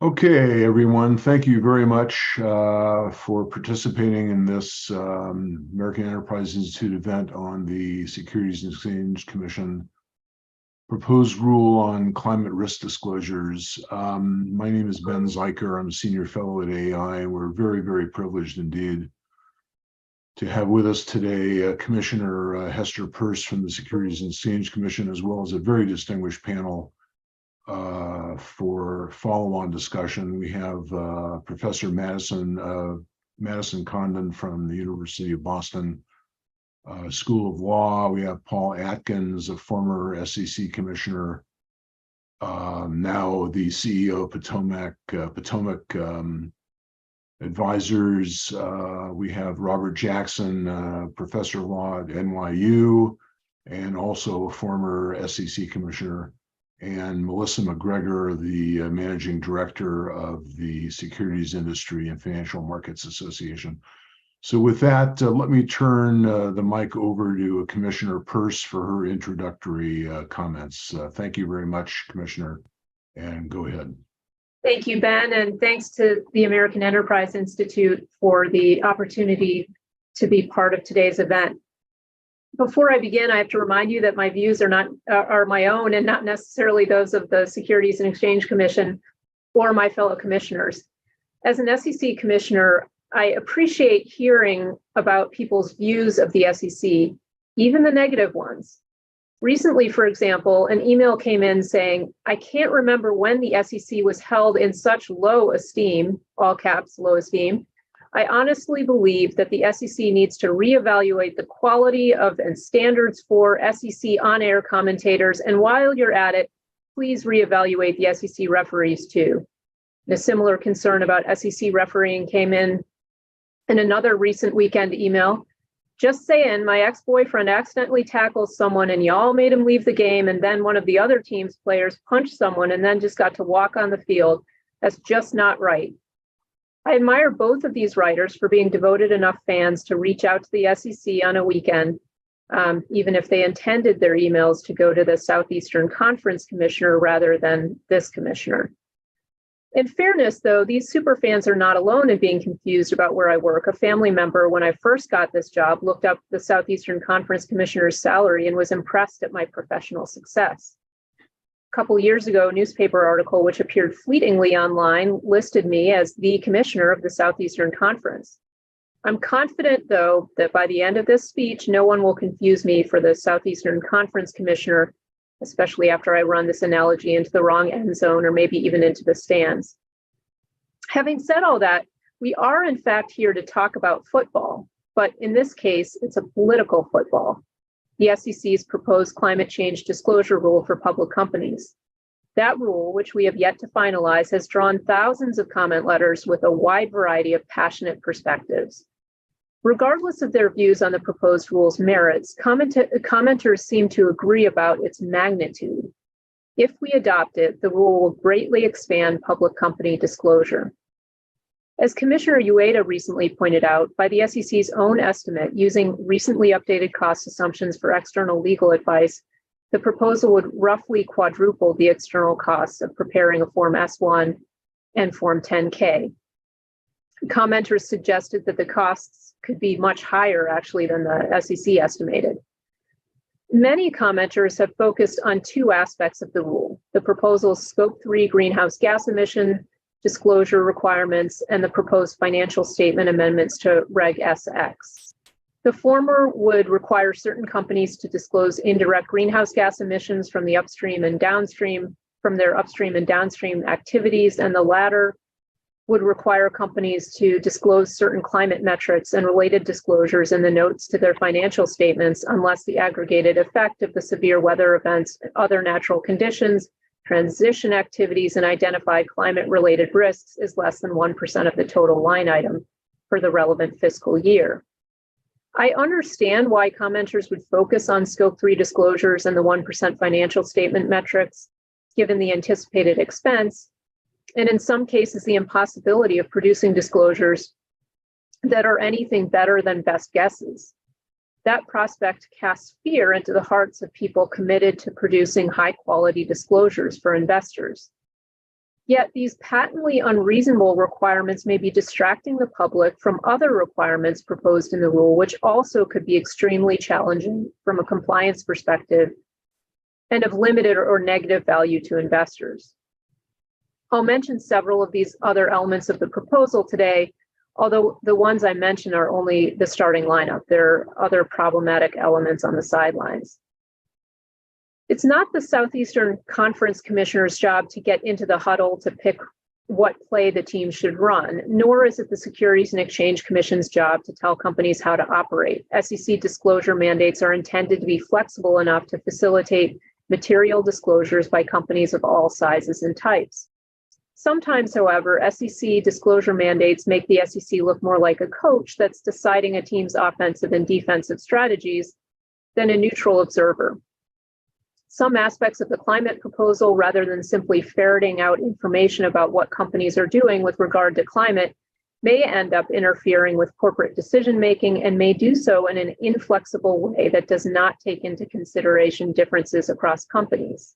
Okay, everyone, thank you very much for participating in this American Enterprise Institute event on the Securities and Exchange Commission proposed rule on climate risk disclosures. My name is Ben Zycher. I'm a senior fellow at AI, and we're very, very privileged indeed to have with us today Commissioner Hester Peirce from the Securities and Exchange Commission, as well as a very distinguished panel for follow-on discussion. We have Professor Madison Condon from the University of Boston School of Law. We have Paul Atkins, a former SEC commissioner, now the CEO of Potomac Advisors. We have Robert Jackson, professor of law at NYU, and also a former SEC commissioner, and Melissa McGregor, the managing director of the Securities Industry and Financial Markets Association. So with that, let me turn the mic over to Commissioner Peirce for her introductory comments. Thank you very much, Commissioner, and go ahead. Thank you, Ben, and thanks to the American Enterprise Institute for the opportunity to be part of today's event. Before I begin, I have to remind you that my views are my own and not necessarily those of the Securities and Exchange Commission or my fellow commissioners. As an SEC commissioner, I appreciate hearing about people's views of the SEC, even the negative ones. Recently, for example, an email came in saying, "I can't remember when the SEC was held in such low esteem," all caps, low esteem. "I honestly believe that the SEC needs to reevaluate the quality of and standards for SEC on-air commentators. And while you're at it, please reevaluate the SEC referees too." And a similar concern about SEC refereeing came in another recent weekend email. "Just saying, my ex-boyfriend accidentally tackles someone and y'all made him leave the game, and then one of the other team's players punched someone and then just got to walk on the field. That's just not right." I admire both of these writers for being devoted enough fans to reach out to the SEC on a weekend, even if they intended their emails to go to the Southeastern Conference Commissioner rather than this commissioner. In fairness, though, these superfans are not alone in being confused about where I work. A family member, when I first got this job, looked up the Southeastern Conference Commissioner's salary and was impressed at my professional success. A couple years ago, a newspaper article which appeared fleetingly online listed me as the commissioner of the Southeastern Conference. I'm confident, though, that by the end of this speech, no one will confuse me for the Southeastern Conference commissioner, especially after I run this analogy into the wrong end zone or maybe even into the stands. Having said all that, we are in fact here to talk about football, but in this case, it's a political football. The SEC's proposed climate change disclosure rule for public companies. That rule, which we have yet to finalize, has drawn thousands of comment letters with a wide variety of passionate perspectives. Regardless of their views on the proposed rule's merits, commenters seem to agree about its magnitude. If we adopt it, the rule will greatly expand public company disclosure. As Commissioner Ueda recently pointed out, by the SEC's own estimate, using recently updated cost assumptions for external legal advice, the proposal would roughly quadruple the external costs of preparing a Form S-1 and Form 10-K. Commenters suggested that the costs could be much higher, actually, than the SEC estimated. Many commenters have focused on two aspects of the rule: the proposal's Scope 3 greenhouse gas emission disclosure requirements and the proposed financial statement amendments to Reg SX. The former would require certain companies to disclose indirect greenhouse gas emissions from the upstream and downstream, from their upstream and downstream activities, and the latter would require companies to disclose certain climate metrics and related disclosures in the notes to their financial statements unless the aggregated effect of the severe weather events, other natural conditions, transition activities, and identified climate-related risks is less than 1% of the total line item for the relevant fiscal year. I understand why commenters would focus on Scope 3 disclosures and the 1% financial statement metrics, given the anticipated expense, and in some cases, the impossibility of producing disclosures that are anything better than best guesses. That prospect casts fear into the hearts of people committed to producing high-quality disclosures for investors. Yet these patently unreasonable requirements may be distracting the public from other requirements proposed in the rule, which also could be extremely challenging from a compliance perspective and of limited or negative value to investors. I'll mention several of these other elements of the proposal today, although the ones I mentioned are only the starting lineup. There are other problematic elements on the sidelines. It's not the Southeastern Conference Commissioner's job to get into the huddle to pick what play the team should run, nor is it the Securities and Exchange Commission's job to tell companies how to operate. SEC disclosure mandates are intended to be flexible enough to facilitate material disclosures by companies of all sizes and types. Sometimes, however, SEC disclosure mandates make the SEC look more like a coach that's deciding a team's offensive and defensive strategies than a neutral observer. Some aspects of the climate proposal, rather than simply ferreting out information about what companies are doing with regard to climate, may end up interfering with corporate decision-making and may do so in an inflexible way that does not take into consideration differences across companies.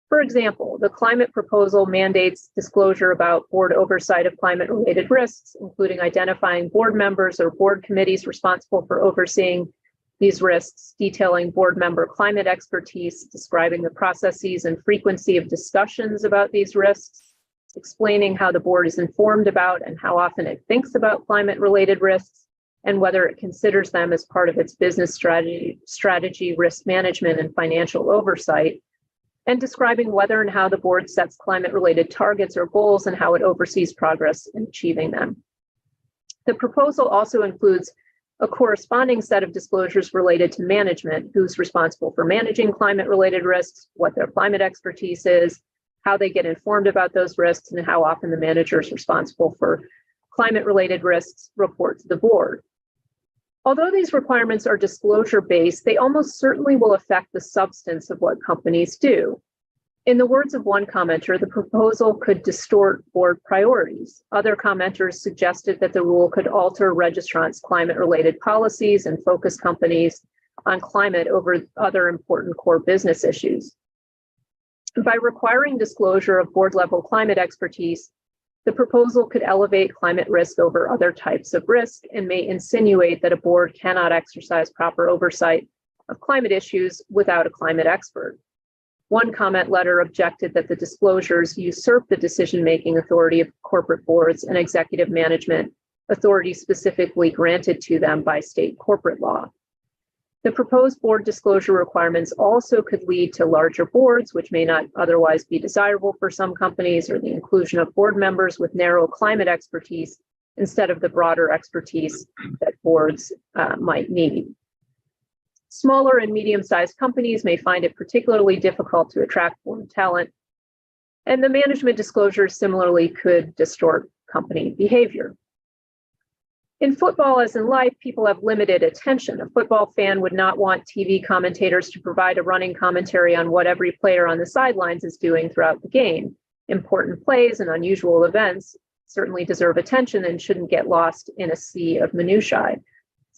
For example, the climate proposal mandates disclosure about board oversight of climate-related risks, including identifying board members or board committees responsible for overseeing these risks, detailing board member climate expertise, describing the processes and frequency of discussions about these risks, explaining how the board is informed about and how often it thinks about climate-related risks, and whether it considers them as part of its business strategy, risk management, and financial oversight, and describing whether and how the board sets climate-related targets or goals and how it oversees progress in achieving them. The proposal also includes a corresponding set of disclosures related to management, who's responsible for managing climate-related risks, what their climate expertise is, how they get informed about those risks, and how often the managers responsible for climate-related risks report to the board. Although these requirements are disclosure-based, they almost certainly will affect the substance of what companies do. In the words of one commenter, the proposal could distort board priorities. Other commenters suggested that the rule could alter registrants' climate-related policies and focus companies on climate over other important core business issues. By requiring disclosure of board-level climate expertise, the proposal could elevate climate risk over other types of risk and may insinuate that a board cannot exercise proper oversight of climate issues without a climate expert. One comment letter objected that the disclosures usurp the decision-making authority of corporate boards and executive management authority specifically granted to them by state corporate law. The proposed board disclosure requirements also could lead to larger boards, which may not otherwise be desirable for some companies, or the inclusion of board members with narrow climate expertise instead of the broader expertise that boards might need. Smaller and medium-sized companies may find it particularly difficult to attract board talent, and the management disclosures similarly could distort company behavior. In football, as in life, people have limited attention. A football fan would not want TV commentators to provide a running commentary on what every player on the sidelines is doing throughout the game. Important plays and unusual events certainly deserve attention and shouldn't get lost in a sea of minutiae.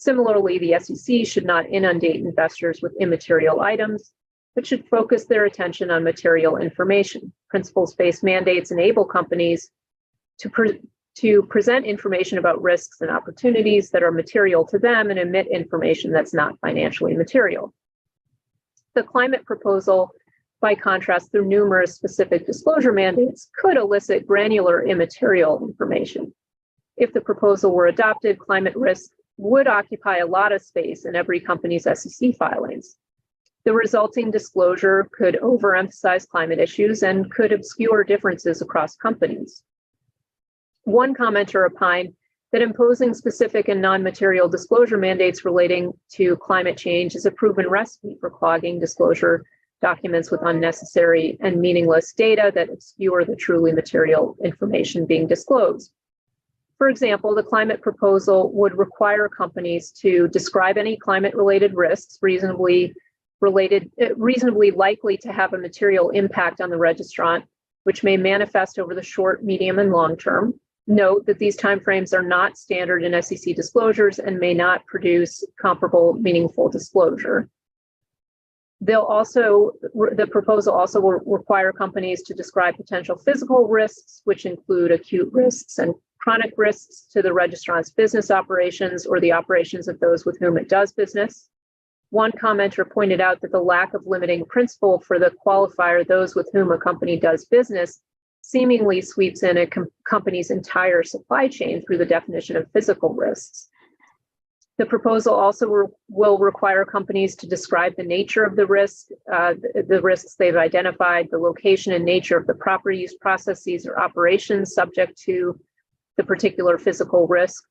Similarly, the SEC should not inundate investors with immaterial items, but should focus their attention on material information. Principles-based mandates enable companies to present information about risks and opportunities that are material to them and omit information that's not financially material. The climate proposal, by contrast, through numerous specific disclosure mandates, could elicit granular immaterial information. If the proposal were adopted, climate risk would occupy a lot of space in every company's SEC filings. The resulting disclosure could overemphasize climate issues and could obscure differences across companies. One commenter opined that imposing specific and non-material disclosure mandates relating to climate change is a proven recipe for clogging disclosure documents with unnecessary and meaningless data that obscure the truly material information being disclosed. For example, the climate proposal would require companies to describe any climate-related risks reasonably likely to have a material impact on the registrant, which may manifest over the short, medium, and long term. Note that these timeframes are not standard in SEC disclosures and may not produce comparable, meaningful disclosure. The proposal also will require companies to describe potential physical risks, which include acute risks and chronic risks to the registrant's business operations or the operations of those with whom it does business. One commenter pointed out that the lack of limiting principle for the qualifier, those with whom a company does business, seemingly sweeps in a company's entire supply chain through the definition of physical risks. The proposal also will require companies to describe the nature of the risk, the risks they've identified, the location and nature of the properties, processes, or operations subject to the particular physical risk.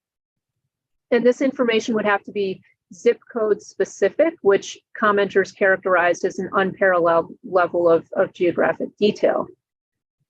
And this information would have to be zip code specific, which commenters characterized as an unparalleled level of geographic detail.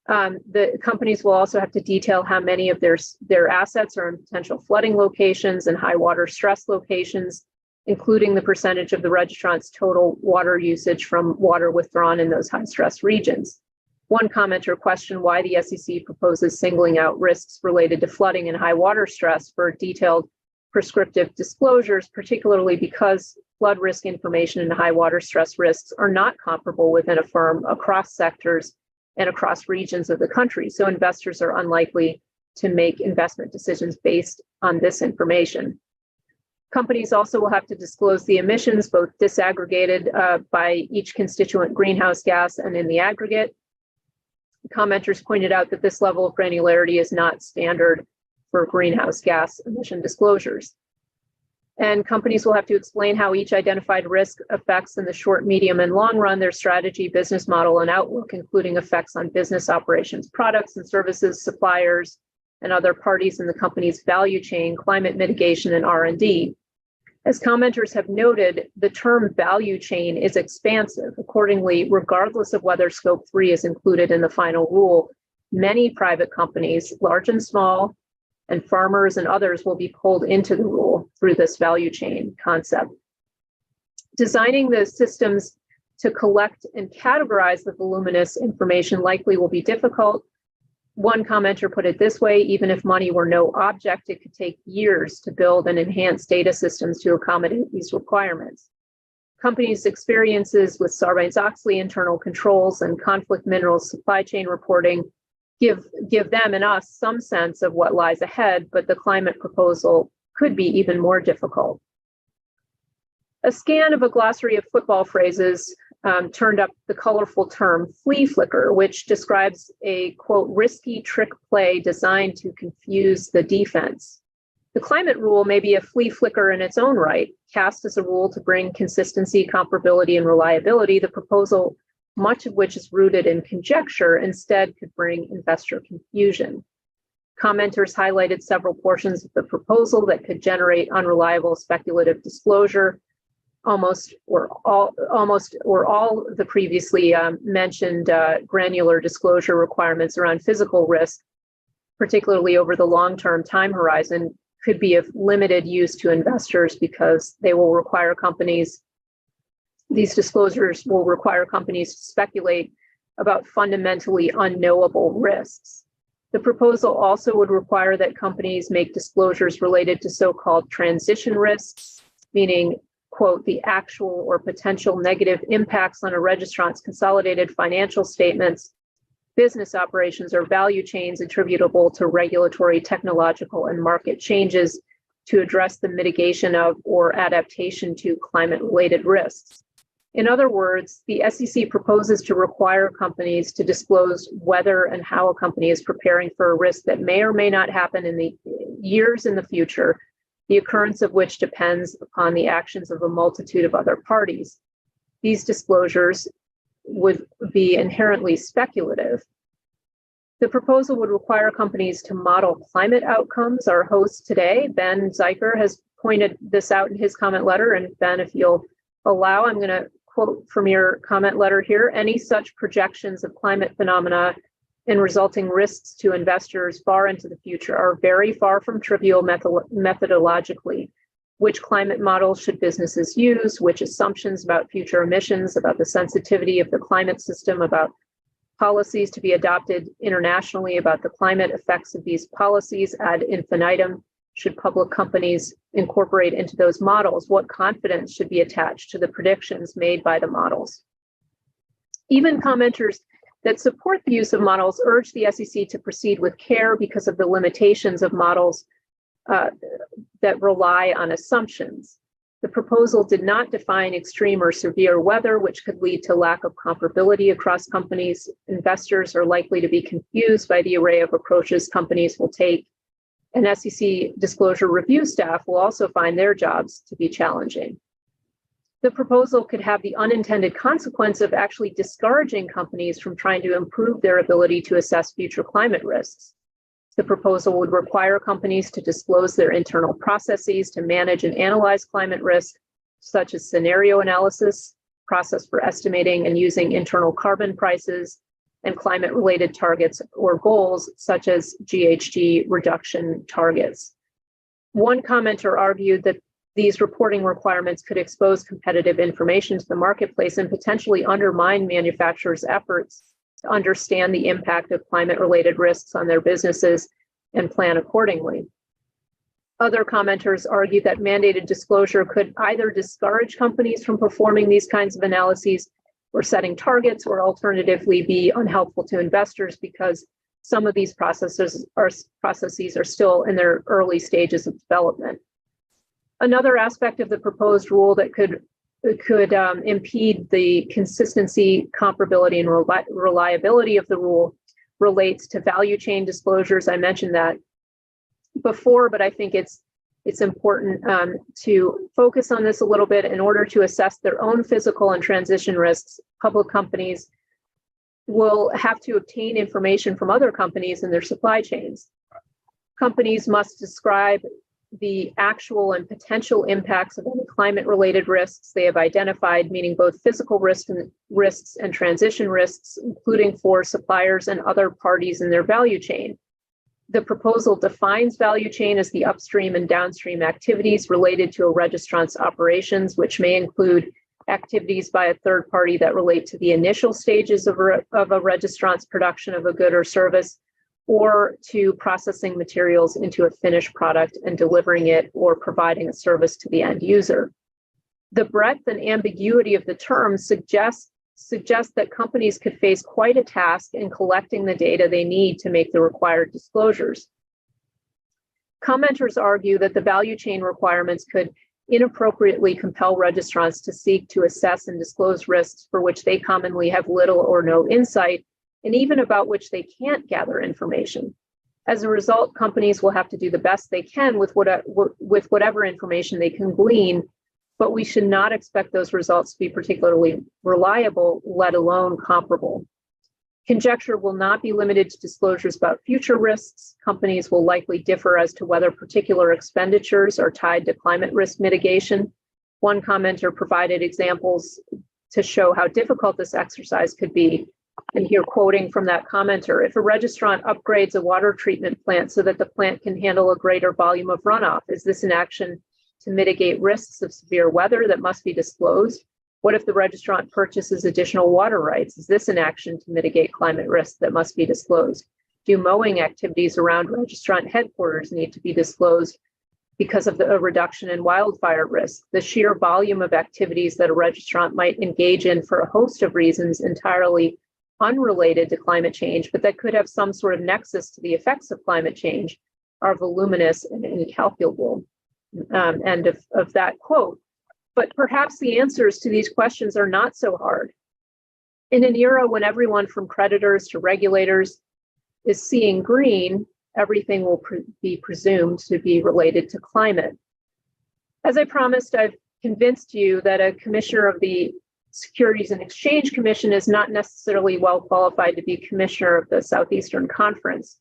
The companies will also have to detail how many of their assets are in potential flooding locations and high water stress locations, including the percentage of the registrant's total water usage from water withdrawn in those high stress regions. One commenter questioned why the SEC proposes singling out risks related to flooding and high water stress for detailed prescriptive disclosures, particularly because flood risk information and high water stress risks are not comparable within a firm across sectors and across regions of the country. So investors are unlikely to make investment decisions based on this information. Companies also will have to disclose the emissions, both disaggregated by each constituent greenhouse gas and in the aggregate. Commenters pointed out that this level of granularity is not standard for greenhouse gas emission disclosures. And companies will have to explain how each identified risk affects in the short, medium, and long run their strategy, business model, and outlook, including effects on business operations, products and services, suppliers, and other parties in the company's value chain, climate mitigation, and R&D. As commenters have noted, the term value chain is expansive. Accordingly, regardless of whether Scope 3 is included in the final rule, many private companies, large and small, and farmers and others will be pulled into the rule through this value chain concept. Designing the systems to collect and categorize the voluminous information likely will be difficult. One commenter put it this way: even if money were no object, it could take years to build and enhance data systems to accommodate these requirements. Companies' experiences with Sarbanes-Oxley internal controls and conflict minerals supply chain reporting give them and us some sense of what lies ahead, but the climate proposal could be even more difficult. A scan of a glossary of football phrases turned up the colorful term flea flicker, which describes a, quote, risky trick play designed to confuse the defense. The climate rule may be a flea flicker in its own right. Cast as a rule to bring consistency, comparability, and reliability, the proposal, much of which is rooted in conjecture, instead could bring investor confusion. Commenters highlighted several portions of the proposal that could generate unreliable speculative disclosure. Almost or all the previously mentioned granular disclosure requirements around physical risk, particularly over the long-term time horizon, could be of limited use to investors because they will require companies. These disclosures will require companies to speculate about fundamentally unknowable risks. The proposal also would require that companies make disclosures related to so-called transition risks, meaning, quote, the actual or potential negative impacts on a registrant's consolidated financial statements, business operations, or value chains attributable to regulatory, technological, and market changes to address the mitigation of or adaptation to climate-related risks. In other words, the SEC proposes to require companies to disclose whether and how a company is preparing for a risk that may or may not happen in the years in the future, the occurrence of which depends upon the actions of a multitude of other parties. These disclosures would be inherently speculative. The proposal would require companies to model climate outcomes. Our host today, Ben Zycher, has pointed this out in his comment letter. And Ben, if you'll allow, I'm going to quote from your comment letter here: any such projections of climate phenomena and resulting risks to investors far into the future are very far from trivial methodologically. Which climate models should businesses use? Which assumptions about future emissions, about the sensitivity of the climate system, about policies to be adopted internationally, about the climate effects of these policies ad infinitum should public companies incorporate into those models? What confidence should be attached to the predictions made by the models? Even commenters that support the use of models urge the SEC to proceed with care because of the limitations of models that rely on assumptions. The proposal did not define extreme or severe weather, which could lead to lack of comparability across companies. Investors are likely to be confused by the array of approaches companies will take, and SEC disclosure review staff will also find their jobs to be challenging. The proposal could have the unintended consequence of actually discouraging companies from trying to improve their ability to assess future climate risks. The proposal would require companies to disclose their internal processes to manage and analyze climate risk, such as scenario analysis, process for estimating and using internal carbon prices, and climate-related targets or goals, such as GHG reduction targets. One commenter argued that these reporting requirements could expose competitive information to the marketplace and potentially undermine manufacturers' efforts to understand the impact of climate-related risks on their businesses and plan accordingly. Other commenters argued that mandated disclosure could either discourage companies from performing these kinds of analyses or setting targets, or alternatively be unhelpful to investors because some of these processes are still in their early stages of development. Another aspect of the proposed rule that could impede the consistency, comparability, and reliability of the rule relates to value chain disclosures. I mentioned that before, but I think it's important to focus on this a little bit. In order to assess their own physical and transition risks, public companies will have to obtain information from other companies in their supply chains. Companies must describe the actual and potential impacts of any climate-related risks they have identified, meaning both physical risks and transition risks, including for suppliers and other parties in their value chain. The proposal defines value chain as the upstream and downstream activities related to a registrant's operations, which may include activities by a third party that relate to the initial stages of a registrant's production of a good or service, or to processing materials into a finished product and delivering it or providing a service to the end user. The breadth and ambiguity of the term suggests that companies could face quite a task in collecting the data they need to make the required disclosures. Commenters argue that the value chain requirements could inappropriately compel registrants to seek to assess and disclose risks for which they commonly have little or no insight, and even about which they can't gather information. As a result, companies will have to do the best they can with whatever information they can glean, but we should not expect those results to be particularly reliable, let alone comparable. Conjecture will not be limited to disclosures about future risks. Companies will likely differ as to whether particular expenditures are tied to climate risk mitigation. One commenter provided examples to show how difficult this exercise could be. And here, quoting from that commenter, if a registrant upgrades a water treatment plant so that the plant can handle a greater volume of runoff, is this an action to mitigate risks of severe weather that must be disclosed? What if the registrant purchases additional water rights? Is this an action to mitigate climate risks that must be disclosed? Do mowing activities around registrant headquarters need to be disclosed because of a reduction in wildfire risk? The sheer volume of activities that a registrant might engage in for a host of reasons entirely unrelated to climate change, but that could have some sort of nexus to the effects of climate change, are voluminous and incalculable. End of that quote. But perhaps the answers to these questions are not so hard. In an era when everyone from creditors to regulators is seeing green, everything will be presumed to be related to climate. As I promised, I've convinced you that a commissioner of the Securities and Exchange Commission is not necessarily well qualified to be commissioner of the Southeastern Conference.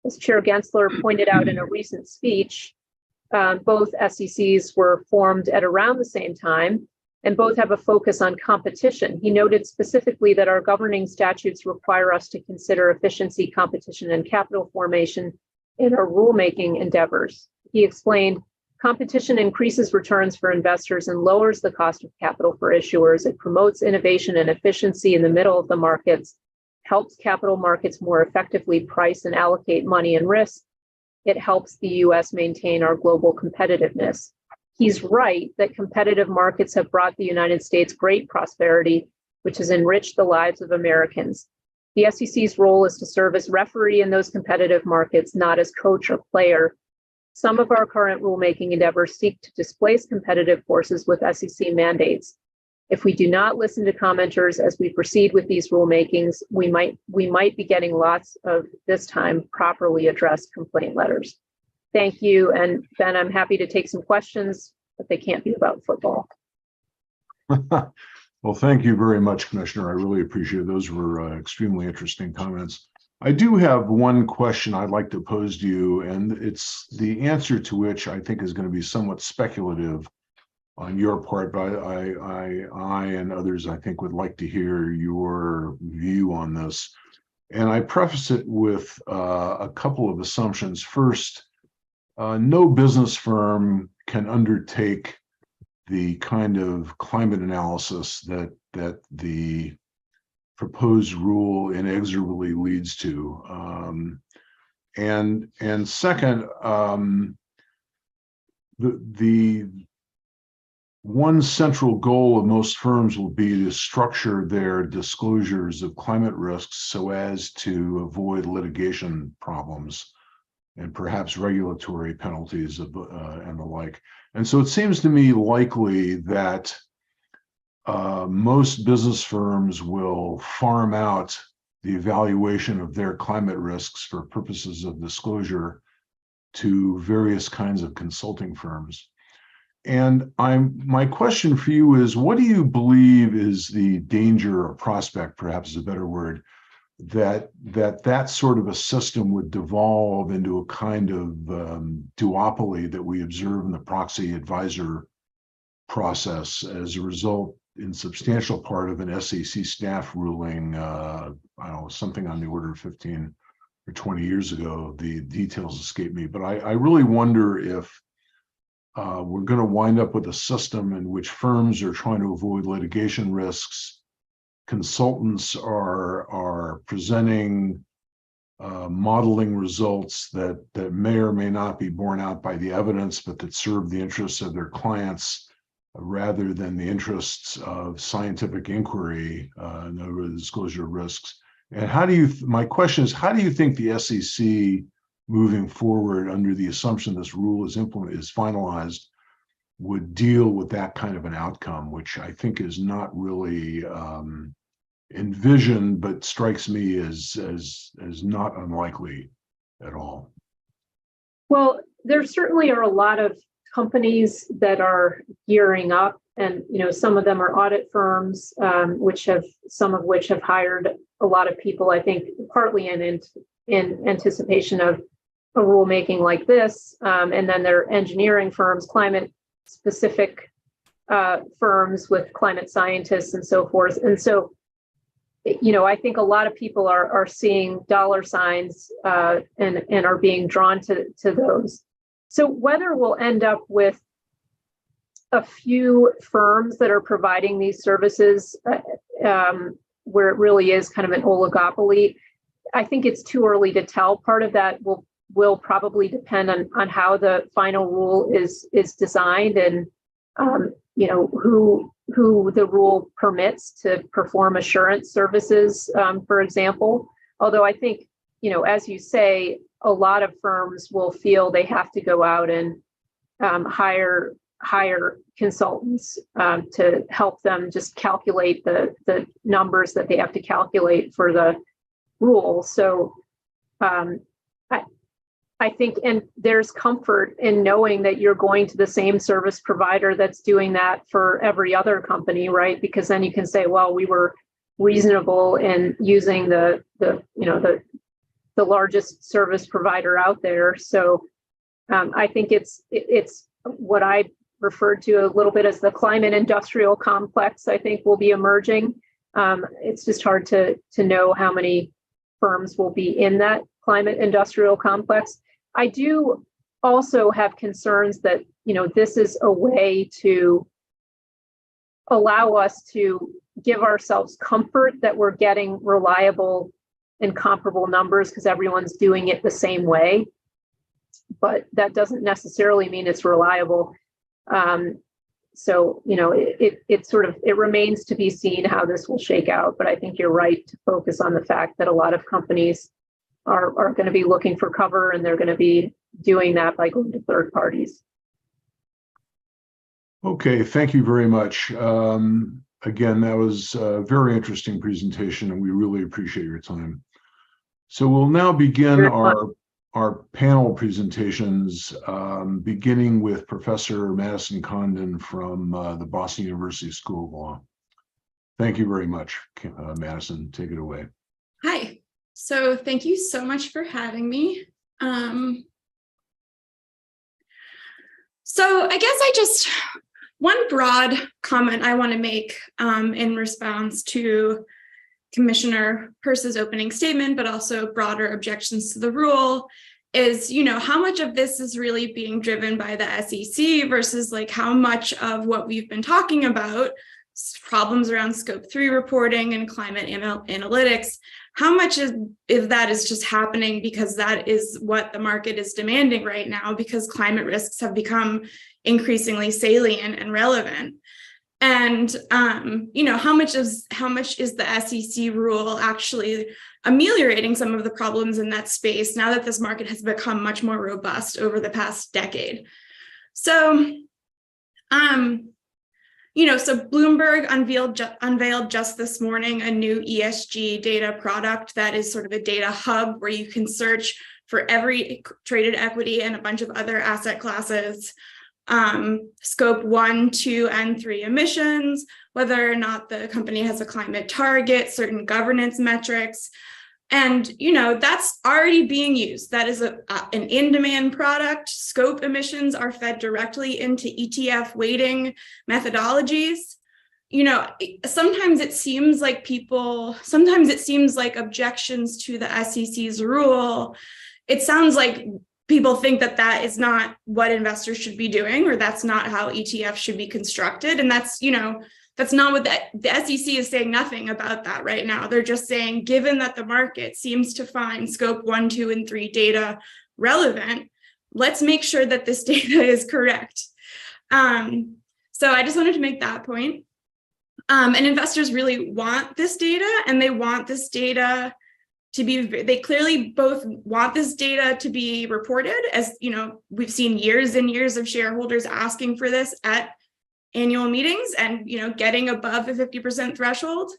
As Chair Gensler pointed out in a recent speech, both SECs were formed at around the same time, and both have a focus on competition. He noted specifically that our governing statutes require us to consider efficiency, competition, and capital formation in our rulemaking endeavors. He explained, competition increases returns for investors and lowers the cost of capital for issuers. It promotes innovation and efficiency in the middle of the markets, helps capital markets more effectively price and allocate money and risk, it helps the US maintain our global competitiveness. He's right that competitive markets have brought the United States great prosperity, which has enriched the lives of Americans. The SEC's role is to serve as referee in those competitive markets, not as coach or player. Some of our current rulemaking endeavors seek to displace competitive forces with SEC mandates. If we do not listen to commenters as we proceed with these rulemakings, we might be getting lots of, this time, properly addressed complaint letters. Thank you. And Ben, I'm happy to take some questions, but they can't be about football. Well, thank you very much, Commissioner. I really appreciate it. Those were extremely interesting comments. I do have one question I'd like to pose to you, and it's the answer to which I think is going to be somewhat speculative on your part, but I and others, I think, would like to hear your view on this. And I preface it with a couple of assumptions. First, no business firm can undertake the kind of climate analysis that the proposed rule inexorably leads to. And second, the one central goal of most firms will be to structure their disclosures of climate risks so as to avoid litigation problems and perhaps regulatory penalties and the like. And so it seems to me likely that most business firms will farm out the evaluation of their climate risks for purposes of disclosure to various kinds of consulting firms. And my question for you is, what do you believe is the danger or prospect, perhaps is a better word, that sort of a system would devolve into a kind of duopoly that we observe in the proxy advisor process as a result, in substantial part, of an SEC staff ruling, I don't know, something on the order of 15 or 20 years ago. The details escape me, but I really wonder if we're going to wind up with a system in which firms are trying to avoid litigation risks. Consultants are presenting modeling results that may or may not be borne out by the evidence, but that serve the interests of their clients rather than the interests of scientific inquiry, in other words, disclosure of risks. And my question is, how do you think the SEC moving forward under the assumption this rule is finalized would deal with that kind of an outcome, which I think is not really envisioned, but strikes me as not unlikely at all? Well, There certainly are a lot of companies that are gearing up, and some of them are audit firms, some of which have hired a lot of people, I think, partly in anticipation of a rulemaking like this, and then there are engineering firms, climate-specific firms with climate scientists and so forth. And so, I think a lot of people are seeing dollar signs and are being drawn to those. So whether we'll end up with a few firms that are providing these services where it really is kind of an oligopoly, I think it's too early to tell. Part of that will probably depend on how the final rule is designed and who the rule permits to perform assurance services, for example. Although I think, as you say, a lot of firms will feel they have to go out and hire consultants to help them just calculate the numbers that they have to calculate for the rule. So I think, and there's comfort in knowing that you're going to the same service provider that's doing that for every other company, right? Because then you can say, well, we were reasonable in using the largest service provider out there. So I think it's what I referred to a little bit as the climate industrial complex, I think, will be emerging. It's just hard to know how many firms will be in that climate industrial complex. I do also have concerns that, this is a way to allow us to give ourselves comfort that we're getting reliable and comparable numbers because everyone's doing it the same way. but that doesn't necessarily mean it's reliable. So, it remains to be seen how this will shake out. But I think you're right to focus on the fact that a lot of companies are going to be looking for cover, and they're going to be doing that by going to third parties. Okay, thank you very much. Again, that was a very interesting presentation, and we really appreciate your time. So we'll now begin our panel presentations, beginning with Professor Madison Condon from the Boston University School of Law. Thank you very much, Madison. Take it away. Hi. So thank you so much for having me. So I guess one broad comment I want to make in response to Commissioner Peirce's opening statement, but also broader objections to the rule is, how much of this is really being driven by the SEC versus like how much of what we've been talking about, problems around scope 3 reporting and climate analytics, how much of that is just happening because that is what the market is demanding right now, because climate risks have become increasingly salient and relevant. And how much is the SEC rule actually ameliorating some of the problems in that space now that this market has become much more robust over the past decade? So, so Bloomberg unveiled just this morning a new ESG data product that is sort of a data hub where you can search for every traded equity and a bunch of other asset classes, scope 1, 2, and 3 emissions, whether or not the company has a climate target, certain governance metrics. And, that's already being used. That is an in-demand product. Scope emissions are fed directly into ETF weighting methodologies. Sometimes it seems like objections to the SEC's rule, it sounds like people think that is not what investors should be doing, or that's not how ETFs should be constructed. And that's not what the SEC is saying. Nothing about that right now. They're just saying, given that the market seems to find scope 1, 2, and 3 data relevant, let's make sure that this data is correct. So I just wanted to make that point. And investors really want this data, and they want this data they clearly both want this data to be reported, as we've seen years and years of shareholders asking for this at annual meetings and getting above the 50% threshold.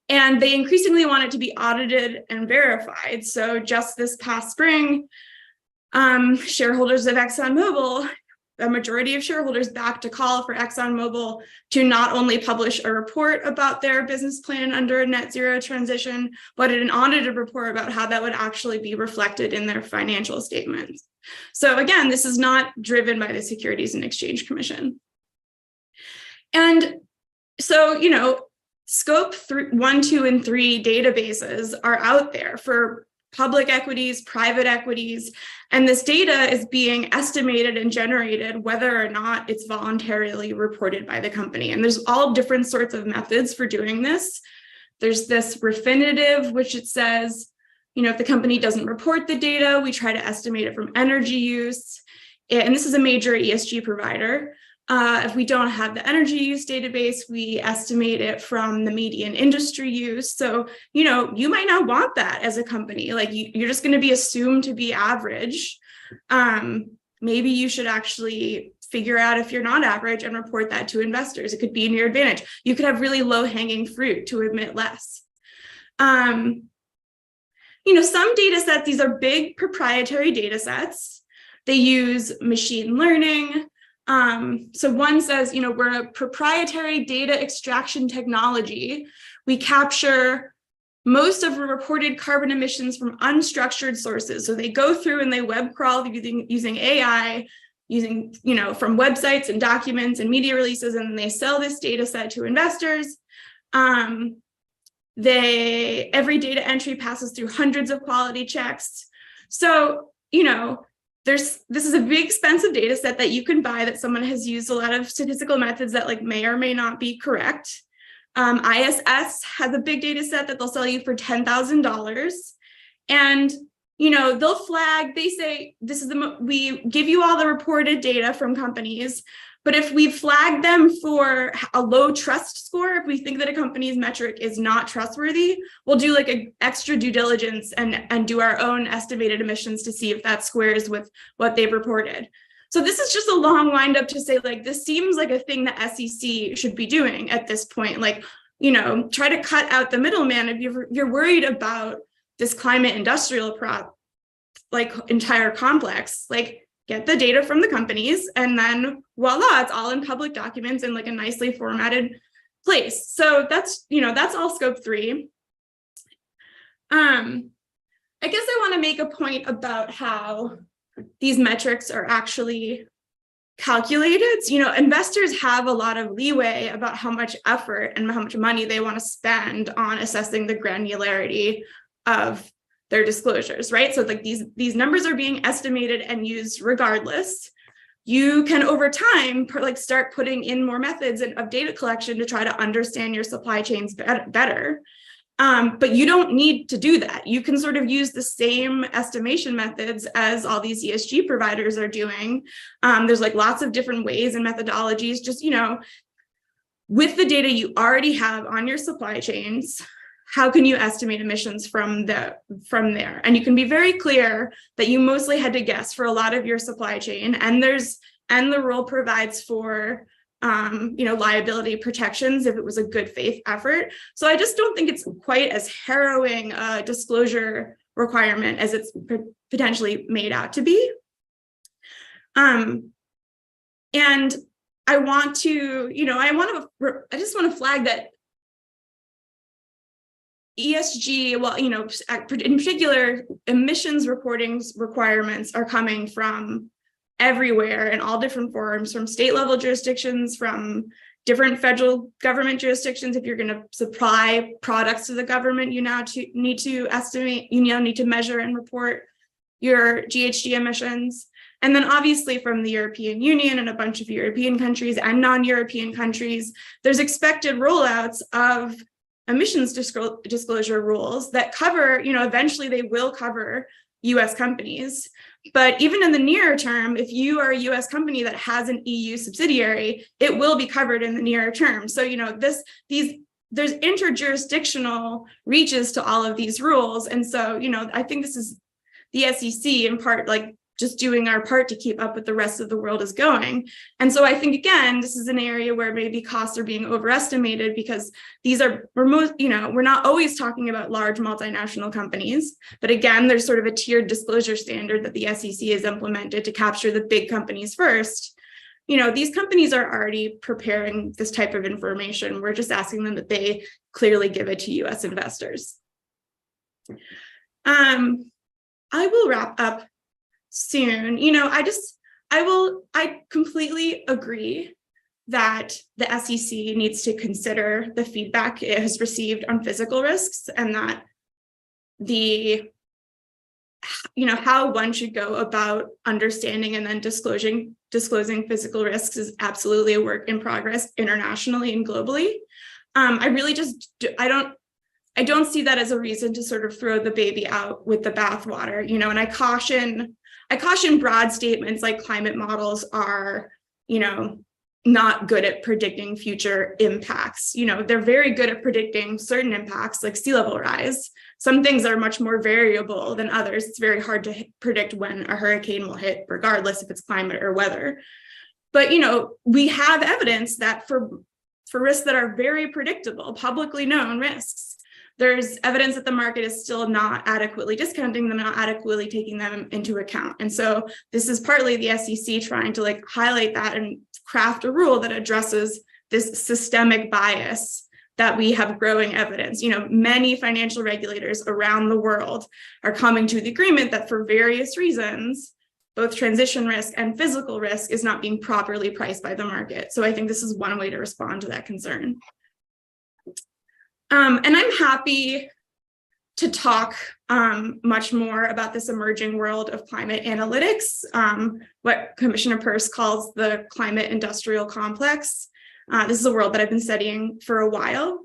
And they increasingly want it to be audited and verified. So just this past spring, shareholders of ExxonMobil, a majority of shareholders backed a call for ExxonMobil to not only publish a report about their business plan under a net zero transition, but an audited report about how that would actually be reflected in their financial statements. So again, this is not driven by the Securities and Exchange Commission. And so, scope 1, 2, and 3 databases are out there for public equities, private equities, and this data is being estimated and generated whether or not it's voluntarily reported by the company. And there's all different sorts of methods for doing this. There's this refinitive, which it says, if the company doesn't report the data, we try to estimate it from energy use. And this is a major ESG provider. If we don't have the energy use database, we estimate it from the median industry use. So, you might not want that as a company. Like you're just going to be assumed to be average. Maybe you should actually figure out if you're not average and report that to investors. It could be in your advantage. You could have really low hanging fruit to emit less. Some data sets, these are big proprietary data sets. They use machine learning. So one says, we're a proprietary data extraction technology. We capture most of the reported carbon emissions from unstructured sources. So they go through and they web crawl using AI, from websites and documents and media releases, and they sell this data set to investors. Every data entry passes through hundreds of quality checks. So, this is a big expensive data set that you can buy that someone has used a lot of statistical methods that may or may not be correct. ISS has a big data set that they'll sell you for $10,000. And they'll flag, they say, this is we give you all the reported data from companies, but if we flag them for a low trust score, if we think that a company's metric is not trustworthy, we'll do like an extra due diligence and do our own estimated emissions to see if that squares with what they've reported. So this is just a long windup to say, like, this seems like a thing that SEC should be doing at this point. Like, try to cut out the middleman. If you're worried about this climate industrial entire complex, like, get the data from the companies, and then voila, it's all in public documents in like a nicely formatted place. So that's all scope 3. I guess I want to make a point about how these metrics are actually calculated. Investors have a lot of leeway about how much effort and how much money they want to spend on assessing the granularity of their disclosures, right? So like these numbers are being estimated and used regardless. You can over time start putting in more methods of data collection to try to understand your supply chains better. But you don't need to do that. You can sort of use the same estimation methods as all these ESG providers are doing. There's like lots of different ways and methodologies, just, with the data you already have on your supply chains, how can you estimate emissions from there? And you can be very clear that you mostly had to guess for a lot of your supply chain. And the rule provides for liability protections if it was a good faith effort. So I just don't think it's quite as harrowing a disclosure requirement as it's potentially made out to be. And I just want to flag that ESG, in particular, emissions reporting requirements are coming from everywhere in all different forms, from state level jurisdictions, from different federal government jurisdictions. If you're going to supply products to the government, you now need to estimate, need to measure and report your GHG emissions. And then obviously from the European Union and a bunch of European countries and non-European countries, there's expected rollouts of emissions disclosure rules that cover, eventually they will cover US companies. But even in the near term, if you are a US company that has an EU subsidiary, it will be covered in the near term. So, there's interjurisdictional reaches to all of these rules. And so, I think this is the SEC in part, just doing our part to keep up with the rest of the world is going. And so I think, again, this is an area where maybe costs are being overestimated because we're not always talking about large multinational companies, but again, there's sort of a tiered disclosure standard that the SEC has implemented to capture the big companies first. These companies are already preparing this type of information. We're just asking them that they clearly give it to US investors. I will wrap up soon. I completely agree that the SEC needs to consider the feedback it has received on physical risks, and that how one should go about understanding and then disclosing physical risks is absolutely a work in progress internationally and globally. I don't see that as a reason to sort of throw the baby out with the bathwater, and I caution broad statements like climate models are, not good at predicting future impacts. They're very good at predicting certain impacts like sea level rise. Some things are much more variable than others. It's very hard to predict when a hurricane will hit, regardless if it's climate or weather. But, we have evidence that for risks that are very predictable, publicly known risks, there's evidence that the market is still not adequately discounting them, not adequately taking them into account. And so this is partly the SEC trying to highlight that and craft a rule that addresses this systemic bias that we have growing evidence. Many financial regulators around the world are coming to the agreement that for various reasons, both transition risk and physical risk is not being properly priced by the market. So I think this is one way to respond to that concern. And I'm happy to talk much more about this emerging world of climate analytics, what Commissioner Peirce calls the climate industrial complex. This is a world that I've been studying for a while.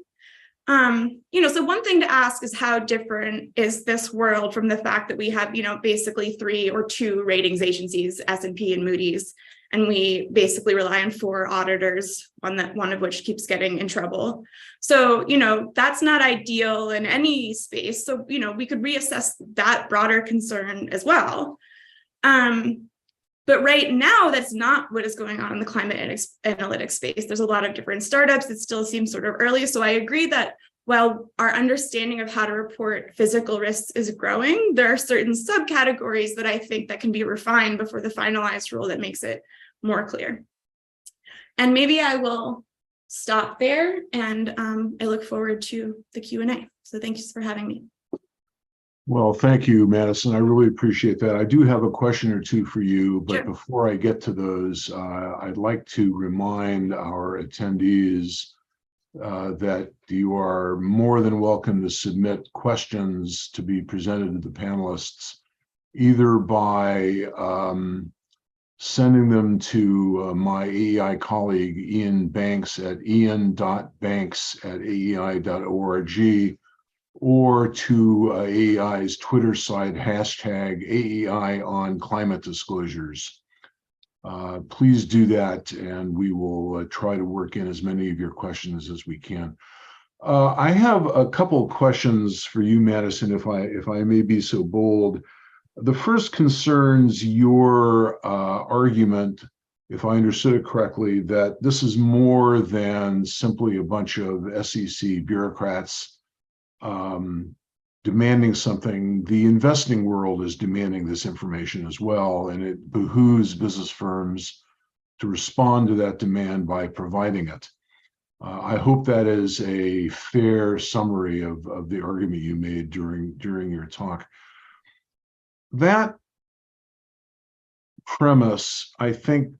So one thing to ask is how different is this world from the fact that we have, basically 3 or 2 ratings agencies, S&P and Moody's, and we basically rely on 4 auditors, one of which keeps getting in trouble. So, that's not ideal in any space. So, we could reassess that broader concern as well. But right now, that's not what is going on in the climate analytics space. There's a lot of different startups. It still seems sort of early. So I agree that while our understanding of how to report physical risks is growing, there are certain subcategories that I think that can be refined before the finalized rule that makes it more clear. And maybe I will stop there, and I look forward to the Q&A. So thank you for having me. Well, thank you, Madison. I really appreciate that. I do have a question or two for you, but Sure. Before I get to those, I'd like to remind our attendees that you are more than welcome to submit questions to be presented to the panelists, either by sending them to my AEI colleague, Ian Banks, at ian.banks@aei.org, or to AEI's Twitter site, #AEI on climate disclosures. Please do that, and we will try to work in as many of your questions as we can. I have a couple of questions for you, Madison, if I may be so bold. The first concerns your argument, if I understood it correctly, that this is more than simply a bunch of SEC bureaucrats demanding something. The investing world is demanding this information as well, and it behooves business firms to respond to that demand by providing it. I hope that is a fair summary of the argument you made during your talk. That premise, I think,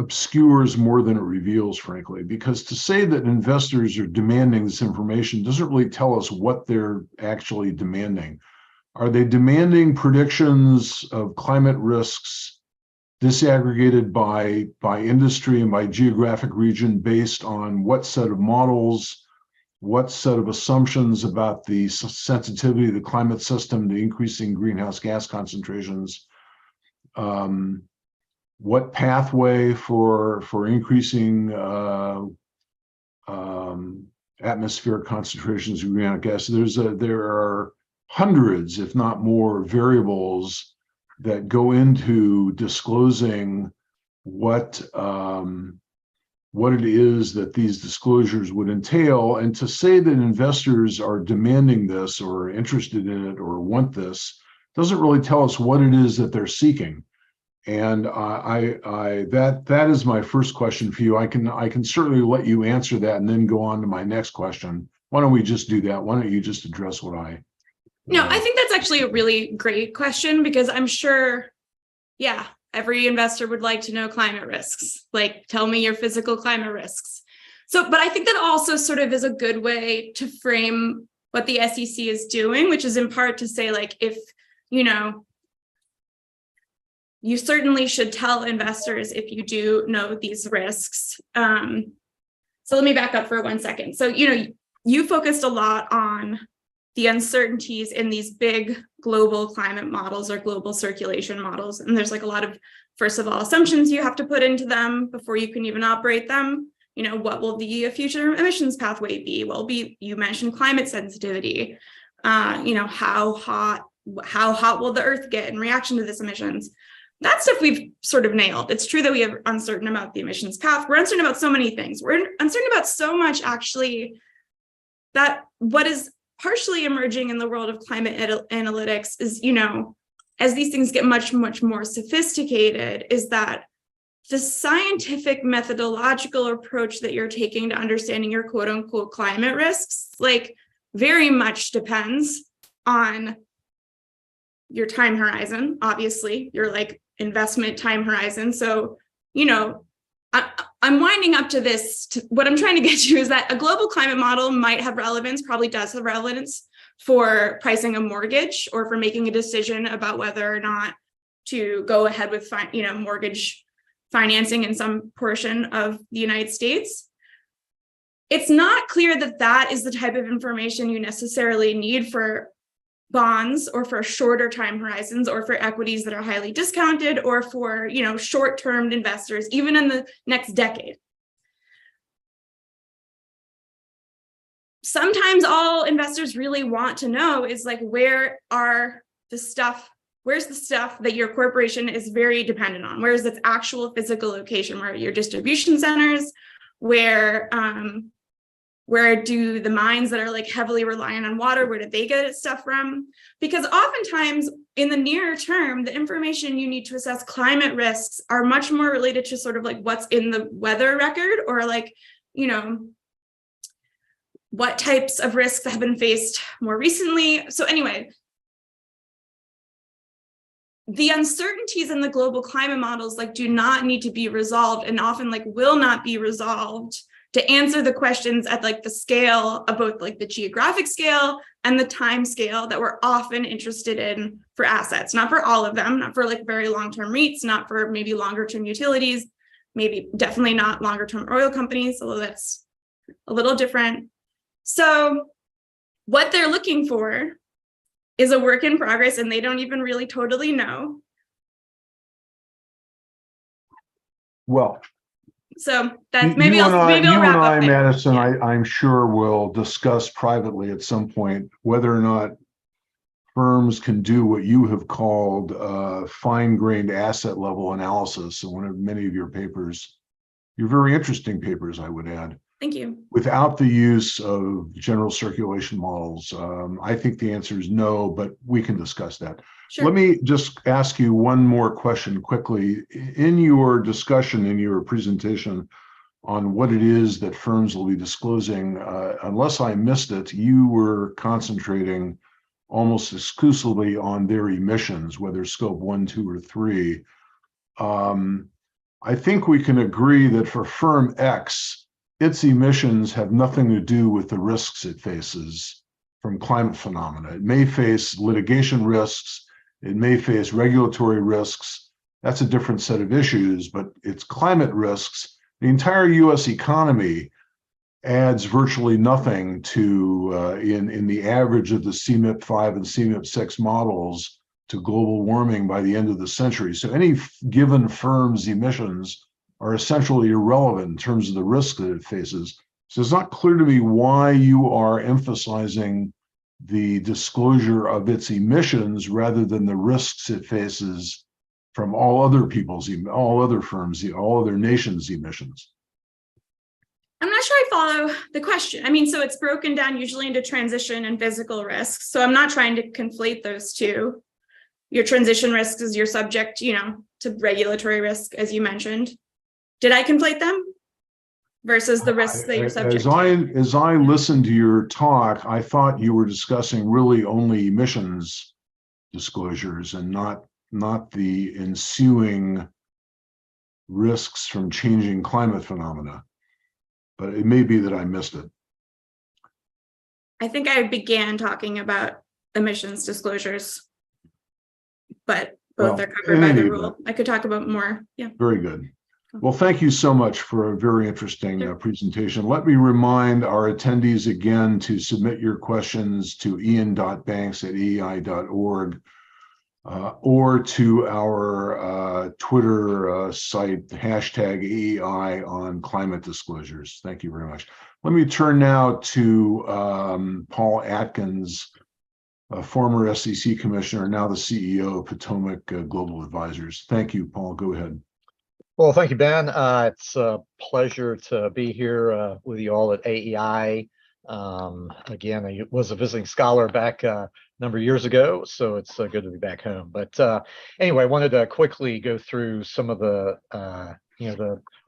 obscures more than it reveals, frankly, because to say that investors are demanding this information doesn't really tell us what they're actually demanding. Are they demanding predictions of climate risks disaggregated by industry and by geographic region based on what set of models, what set of assumptions about the sensitivity of the climate system to increasing greenhouse gas concentrations? What pathway for increasing atmospheric concentrations of greenhouse gases? There are hundreds, if not more, variables that go into disclosing what it is that these disclosures would entail. And to say that investors are demanding this or interested in it or want this doesn't really tell us what it is that they're seeking. And that is my first question for you. I can certainly let you answer that and then go on to my next question. Why don't we just do that? Why don't you just address what I? No, I think that's actually a really great question, because I'm sure, every investor would like to know climate risks. Like, tell me your physical climate risks. So, but I think that also sort of is a good way to frame what the SEC is doing, which is in part to say, like, if, you certainly should tell investors if you do know these risks. So let me back up for 1 second. So, you focused a lot on the uncertainties in these big global climate models or global circulation models. And there's like a lot of, first of all, assumptions you have to put into them before you can even operate them. What will the future emissions pathway be? You mentioned climate sensitivity. How hot will the earth get in reaction to this emissions? That stuff we've sort of nailed. It's true that we are uncertain about the emissions path. We're uncertain about so many things. We're uncertain about so much, actually, that what is partially emerging in the world of climate analytics is, as these things get much, much more sophisticated, is that the scientific methodological approach that you're taking to understanding your quote unquote climate risks, like, very much depends on your time horizon, obviously, your like investment time horizon. So, I'm winding up to this. What I'm trying to get to is that a global climate model might have relevance, probably does have relevance for pricing a mortgage or for making a decision about whether or not to go ahead with, mortgage financing in some portion of the United States. it's not clear that that is the type of information you necessarily need for bonds or for shorter time horizons or for equities that are highly discounted or for, short-term investors, even in the next decade. Sometimes all investors really want to know is like, where's the stuff that your corporation is very dependent on? Where is its actual physical location? Where are your distribution centers? Where do the mines that are like heavily reliant on water, where do they get its stuff from? Because oftentimes in the near term, the information you need to assess climate risks are much more related to sort of like what's in the weather record, or like, what types of risks have been faced more recently. So anyway, the uncertainties in the global climate models like do not need to be resolved, and often like will not be resolved to answer the questions at like the scale of both like the geographic scale and the time scale that we're often interested in for assets, not for all of them, not for like very long-term REITs, not for maybe longer-term utilities, maybe definitely not longer-term oil companies, although that's a little different. So what they're looking for is a work in progress, and they don't even really totally know. Well, so that's maybe I'll wrap up there. Madison, Yeah. I'm sure will discuss privately at some point whether or not firms can do what you have called fine-grained asset level analysis in one of many of your papers, your very interesting papers, I would add. Thank you. Without the use of general circulation models. I think the answer is no, but we can discuss that. Sure. Let me just ask you one more question quickly. In your discussion, in your presentation on what it is that firms will be disclosing, unless I missed it, you were concentrating almost exclusively on their emissions, whether scope 1, 2, or 3. I think we can agree that for firm X, its emissions have nothing to do with the risks it faces from climate phenomena. It may face litigation risks, it may face regulatory risks. That's a different set of issues, but it's climate risks. The entire US economy adds virtually nothing to, in the average of the CMIP 5 and CMIP 6 models, to global warming by the end of the century. So any given firm's emissions are essentially irrelevant in terms of the risk that it faces. So it's not clear to me why you are emphasizing the disclosure of its emissions rather than the risks it faces from all other firms, all other nations' emissions. I'm not sure I follow the question. I mean, so it's broken down usually into transition and physical risks. So I'm not trying to conflate those two. Your transition risk is your subject, to regulatory risk, as you mentioned. Did I conflate them versus the risks that you're subject to? As I listened to your talk, I thought you were discussing really only emissions disclosures and not the ensuing risks from changing climate phenomena. But it may be that I missed it. I think I began talking about emissions disclosures, but both are covered by the rule. I could talk about more. Yeah. Very good. Well, thank you so much for a very interesting presentation. Let me remind our attendees again to submit your questions to ian.banks@eei.org or to our Twitter site, #AEI on climate disclosures. Thank you very much. Let me turn now to Paul Atkins, a former SEC commissioner, now the CEO of Potomac Global Advisors. Thank you, Paul. Go ahead. Well, thank you, Ben. It's a pleasure to be here with you all at AEI. Again, I was a visiting scholar back a number of years ago, so it's good to be back home. But anyway, I wanted to quickly go through some of the, I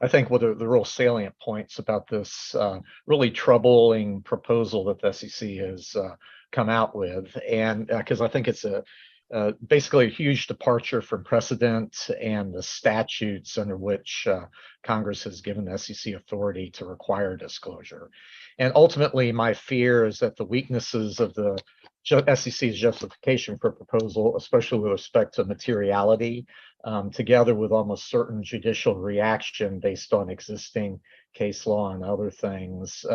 think what the real salient points about this really troubling proposal that the SEC has come out with, and because I think it's basically a huge departure from precedent and the statutes under which Congress has given the SEC authority to require disclosure. And ultimately, my fear is that the weaknesses of the SEC's justification for proposal, especially with respect to materiality, together with almost certain judicial reaction based on existing case law and other things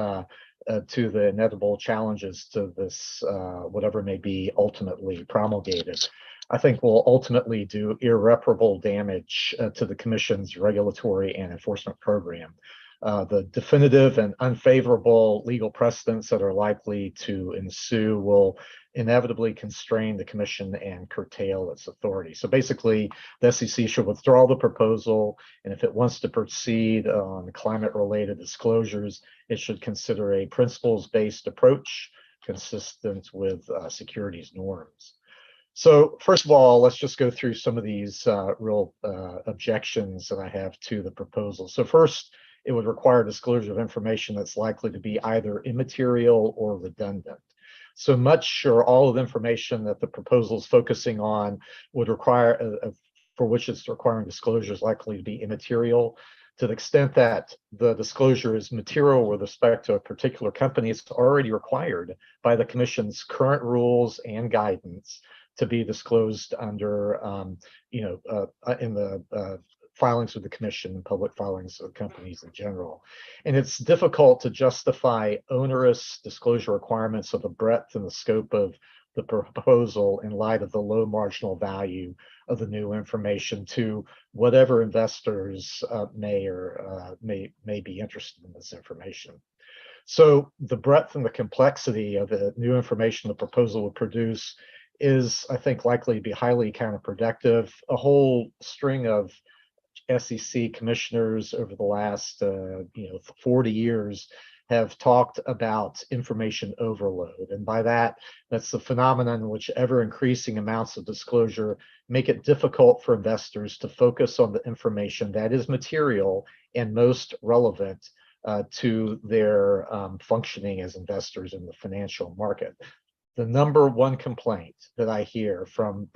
to the inevitable challenges to this, whatever may be ultimately promulgated, I think will ultimately do irreparable damage to the Commission's regulatory and enforcement program. The definitive and unfavorable legal precedents that are likely to ensue will inevitably constrain the Commission and curtail its authority. So basically, the SEC should withdraw the proposal, and if it wants to proceed on climate-related disclosures, it should consider a principles-based approach consistent with securities norms. So first of all, let's just go through some of these real objections that I have to the proposal. So first, it would require disclosure of information that's likely to be either immaterial or redundant. So much or all of the information that the proposal is focusing on would require, for which it's requiring disclosure, is likely to be immaterial. To the extent that the disclosure is material with respect to a particular company, it's already required by the Commission's current rules and guidance to be disclosed under, in the filings with the Commission and public filings of companies in general. And it's difficult to justify onerous disclosure requirements of the breadth and the scope of the proposal in light of the low marginal value of the new information to whatever investors may be interested in this information. So the breadth and the complexity of the new information the proposal would produce is, I think, likely to be highly counterproductive. A whole string of SEC commissioners over the last 40 years have talked about information overload. And by that, that's the phenomenon in which ever increasing amounts of disclosure make it difficult for investors to focus on the information that is material and most relevant to their functioning as investors in the financial market. The number one complaint that I hear from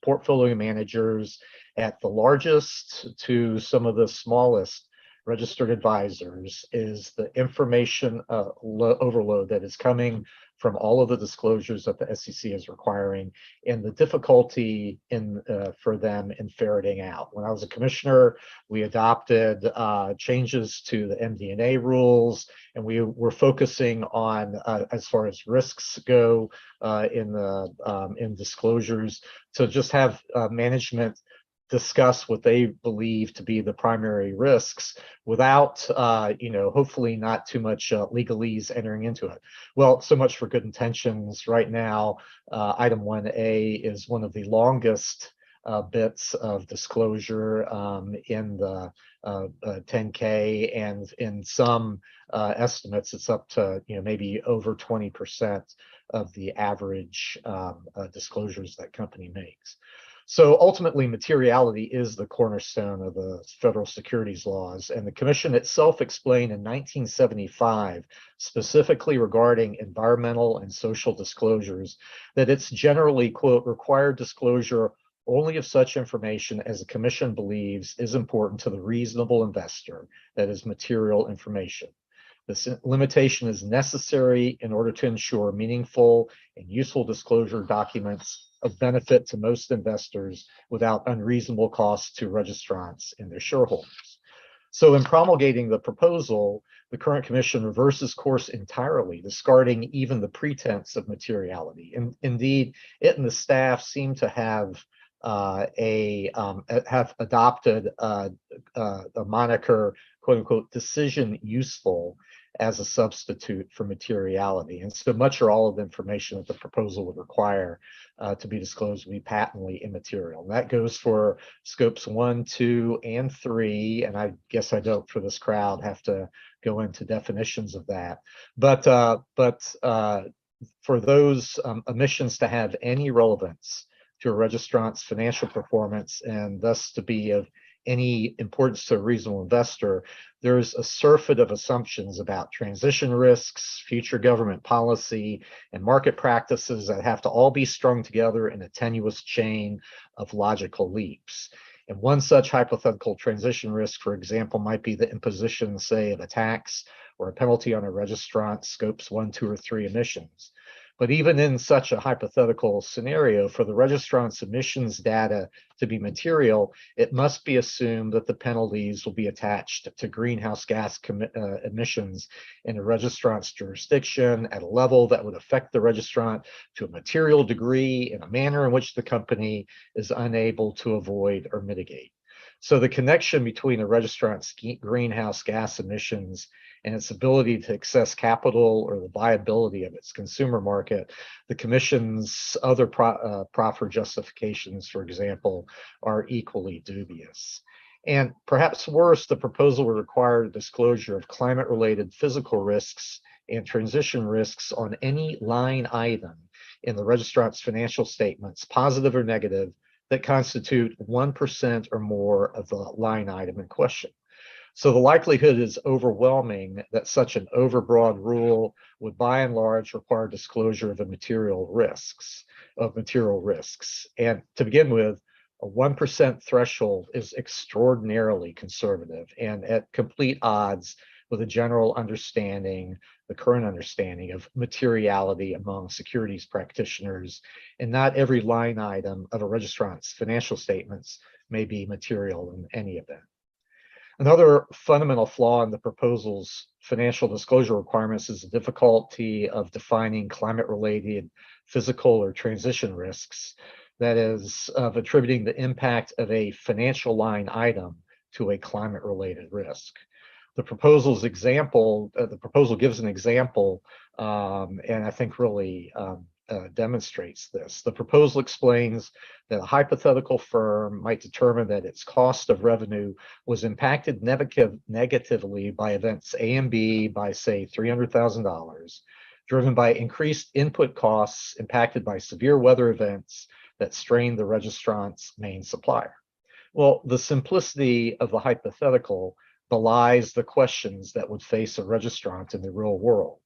portfolio managers at the largest to some of the smallest registered advisors is the information overload that is coming from all of the disclosures that the SEC is requiring, and the difficulty for them in ferreting out. When I was a commissioner, we adopted changes to the MD&A rules, and we were focusing on, as far as risks go, in disclosures, to just have management discuss what they believe to be the primary risks without, hopefully not too much legalese entering into it. Well, so much for good intentions. Right now, item 1A is one of the longest bits of disclosure in the 10K, and in some estimates, it's up to maybe over 20% of the average disclosures that company makes. So ultimately, materiality is the cornerstone of the federal securities laws, and the Commission itself explained in 1975, specifically regarding environmental and social disclosures, that it's generally, quote, required disclosure only of such information as the Commission believes is important to the reasonable investor, that is material information. This limitation is necessary in order to ensure meaningful and useful disclosure documents of benefit to most investors without unreasonable costs to registrants and their shareholders. So in promulgating the proposal, the current Commission reverses course entirely, discarding even the pretense of materiality. And indeed, it and the staff seem to have adopted a moniker, quote unquote, decision useful, as a substitute for materiality. And so much or all of the information that the proposal would require to be disclosed would be patently immaterial. And that goes for scopes 1, 2, and 3. And I guess I don't, for this crowd, have to go into definitions of that. But for those emissions to have any relevance to a registrant's financial performance, and thus to be of any importance to a reasonable investor, there's a surfeit of assumptions about transition risks, future government policy, and market practices that have to all be strung together in a tenuous chain of logical leaps. And one such hypothetical transition risk, for example, might be the imposition, say, of a tax or a penalty on a registrant's scopes 1, 2, or 3 emissions. But even in such a hypothetical scenario, for the registrant's emissions data to be material, it must be assumed that the penalties will be attached to greenhouse gas emissions in a registrant's jurisdiction at a level that would affect the registrant to a material degree in a manner in which the company is unable to avoid or mitigate. So the connection between a registrant's greenhouse gas emissions and its ability to access capital or the viability of its consumer market, the Commission's other proffer justifications, for example, are equally dubious. And perhaps worse, the proposal would require disclosure of climate-related physical risks and transition risks on any line item in the registrant's financial statements, positive or negative, that constitute 1% or more of the line item in question. So the likelihood is overwhelming that such an overbroad rule would by and large require disclosure of material risks. And to begin with, a 1% threshold is extraordinarily conservative and at complete odds with a general understanding, the current understanding of materiality among securities practitioners, and not every line item of a registrant's financial statements may be material in any event. Another fundamental flaw in the proposal's financial disclosure requirements is the difficulty of defining climate-related physical or transition risks, that is, of attributing the impact of a financial line item to a climate-related risk. The proposal gives an example, and I think really demonstrates this. The proposal explains that a hypothetical firm might determine that its cost of revenue was impacted negatively by events A and B by, say, $300,000, driven by increased input costs impacted by severe weather events that strained the registrant's main supplier. Well, the simplicity of the hypothetical belies the questions that would face a registrant in the real world.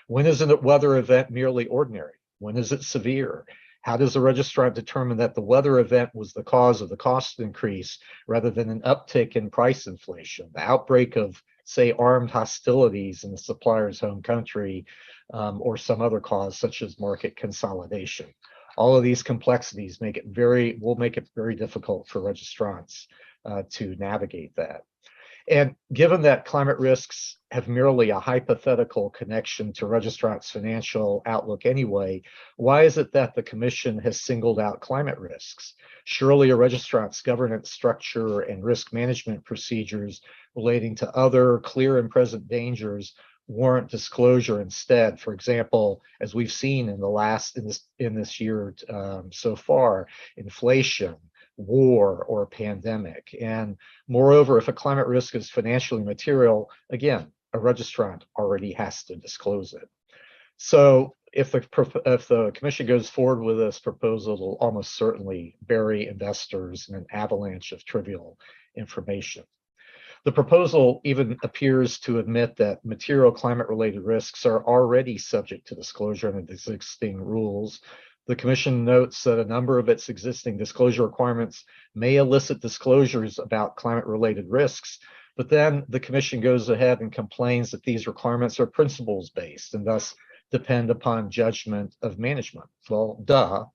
When is a weather event merely ordinary? When is it severe? How does a registrant determine that the weather event was the cause of the cost increase rather than an uptick in price inflation, the outbreak of, say, armed hostilities in the supplier's home country, or some other cause such as market consolidation? All of these complexities will make it very difficult for registrants to navigate that. And given that climate risks have merely a hypothetical connection to registrants' financial outlook anyway, why is it that the Commission has singled out climate risks? Surely a registrant's governance structure and risk management procedures relating to other clear and present dangers warrant disclosure instead. For example, as we've seen in this year so far, inflation, war, or a pandemic. And moreover, if a climate risk is financially material, again, a registrant already has to disclose it. So if the Commission goes forward with this proposal, it'll almost certainly bury investors in an avalanche of trivial information. The proposal even appears to admit that material climate-related risks are already subject to disclosure under the existing rules. The Commission notes that a number of its existing disclosure requirements may elicit disclosures about climate-related risks, but then the Commission goes ahead and complains that these requirements are principles-based and thus depend upon judgment of management. Well, duh.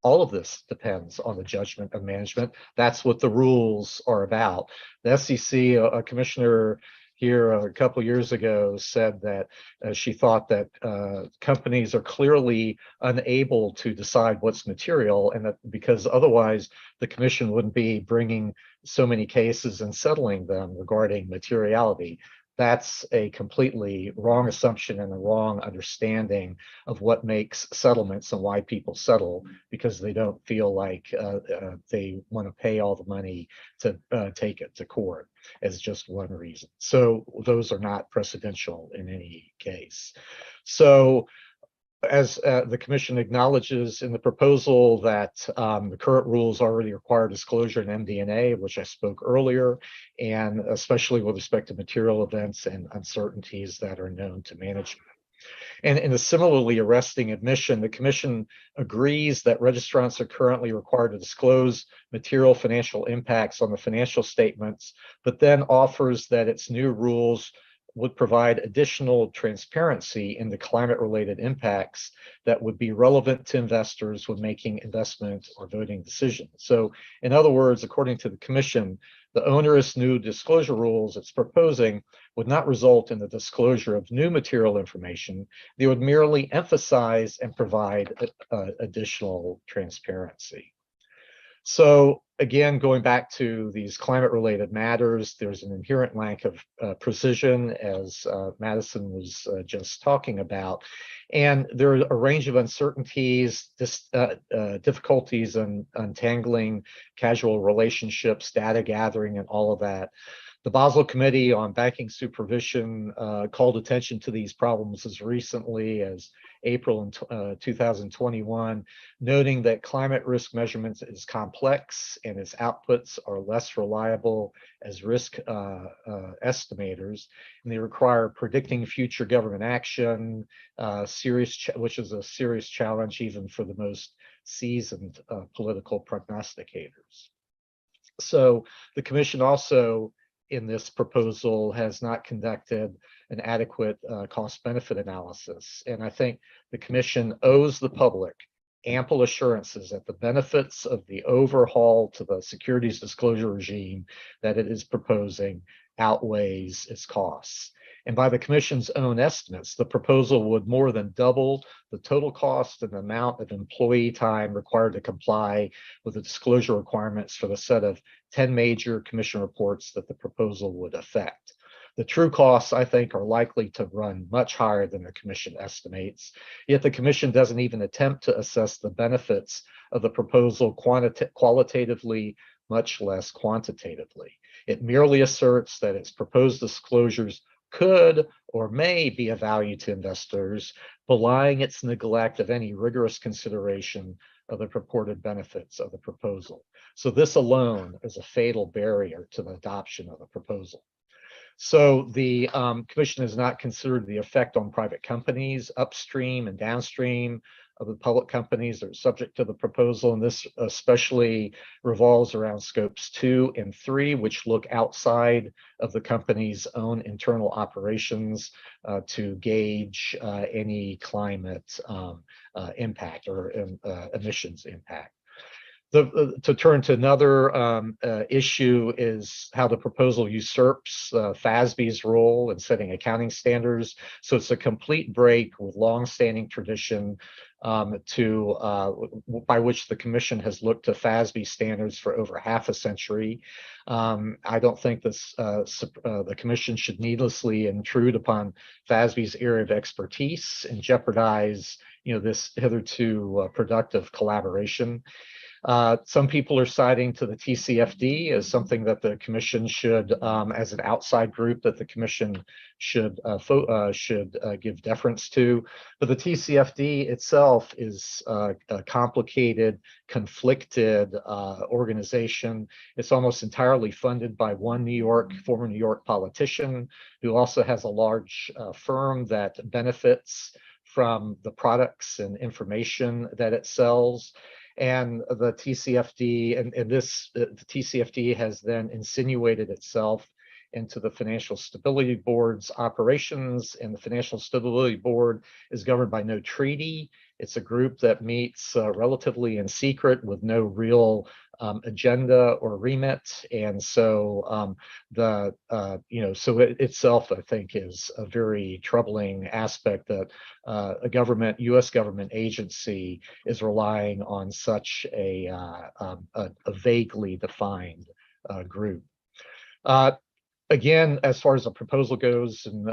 All of this depends on the judgment of management. That's what the rules are about. The SEC, a commissioner here a couple of years ago said that she thought that companies are clearly unable to decide what's material, and that because otherwise the Commission wouldn't be bringing so many cases and settling them regarding materiality. That's a completely wrong assumption and a wrong understanding of what makes settlements and why people settle, because they don't feel like they want to pay all the money to take it to court as just one reason. So those are not precedential in any case. So as the Commission acknowledges in the proposal that the current rules already require disclosure in MD&A, which I spoke earlier, and especially with respect to material events and uncertainties that are known to management. And in a similarly arresting admission, the Commission agrees that registrants are currently required to disclose material financial impacts on the financial statements, but then offers that its new rules would provide additional transparency into climate-related impacts that would be relevant to investors when making investment or voting decisions. So, in other words, according to the Commission, the onerous new disclosure rules it's proposing would not result in the disclosure of new material information. They would merely emphasize and provide additional transparency. So again, going back to these climate-related matters, there's an inherent lack of precision, as Madison was just talking about. And there are a range of uncertainties, difficulties in untangling casual relationships, data gathering, and all of that. The Basel Committee on Banking Supervision called attention to these problems as recently as April 2021, noting that climate risk measurements is complex and its outputs are less reliable as risk estimators, and they require predicting future government action, which is a serious challenge even for the most seasoned political prognosticators. So the Commission also, in this proposal, has not conducted an adequate cost-benefit analysis. And I think the Commission owes the public ample assurances that the benefits of the overhaul to the securities disclosure regime that it is proposing outweighs its costs. And by the Commission's own estimates, the proposal would more than double the total cost and the amount of employee time required to comply with the disclosure requirements for the set of 10 major Commission reports that the proposal would affect. The true costs, I think, are likely to run much higher than the Commission estimates, yet the Commission doesn't even attempt to assess the benefits of the proposal qualitatively, much less quantitatively. It merely asserts that its proposed disclosures could or may be of value to investors, belying its neglect of any rigorous consideration of the purported benefits of the proposal. So this alone is a fatal barrier to the adoption of the proposal. So the Commission has not considered the effect on private companies upstream and downstream of the public companies that are subject to the proposal, and this especially revolves around scopes 2 and 3, which look outside of the company's own internal operations to gauge any climate impact or emissions impact. To turn to another issue is how the proposal usurps FASB's role in setting accounting standards. So it's a complete break with longstanding tradition by which the Commission has looked to FASB standards for over half a century. I don't think the Commission should needlessly intrude upon FASB's area of expertise and jeopardize, this hitherto productive collaboration. Some people are citing to the TCFD as something that the Commission should, as an outside group, that the Commission should give deference to. But the TCFD itself is a complicated, conflicted organization. It's almost entirely funded by one former New York politician who also has a large firm that benefits from the products and information that it sells. And the TCFD, the TCFD has then insinuated itself into the Financial Stability Board's operations, and the Financial Stability Board is governed by no treaty. It's a group that meets relatively in secret with no real agenda or remit, and so so it itself, I think, is a very troubling aspect that a U.S. government agency is relying on such a vaguely defined group. Again, as far as the proposal goes, and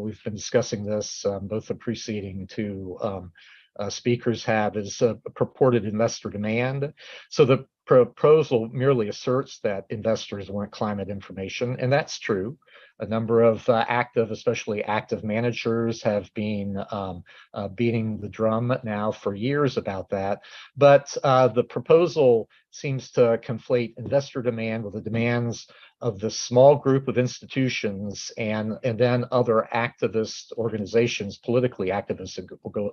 we've been discussing this, both the preceding two speakers have, is purported investor demand. So the proposal merely asserts that investors want climate information, and that's true. A number of especially active managers have been beating the drum now for years about that. But the proposal seems to conflate investor demand with the demands of the small group of institutions and then other activist organizations, politically activist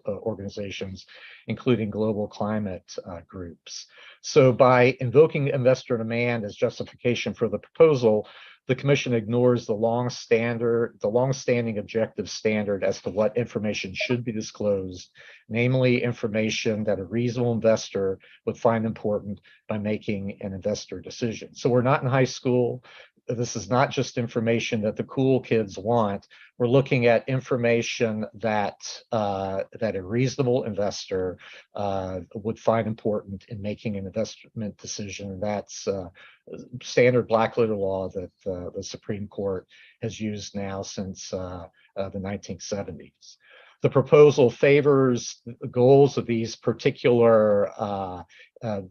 organizations, including global climate groups. So by invoking investor demand as justification for the proposal, the commission ignores the long-standing objective standard as to what information should be disclosed, namely information that a reasonable investor would find important by making an investor decision. So we're not in high school. This is not just information that the cool kids want. We're looking at information that that a reasonable investor would find important in making an investment decision. That's standard black letter law that the Supreme Court has used now since the 1970s. The proposal favors the goals of these particular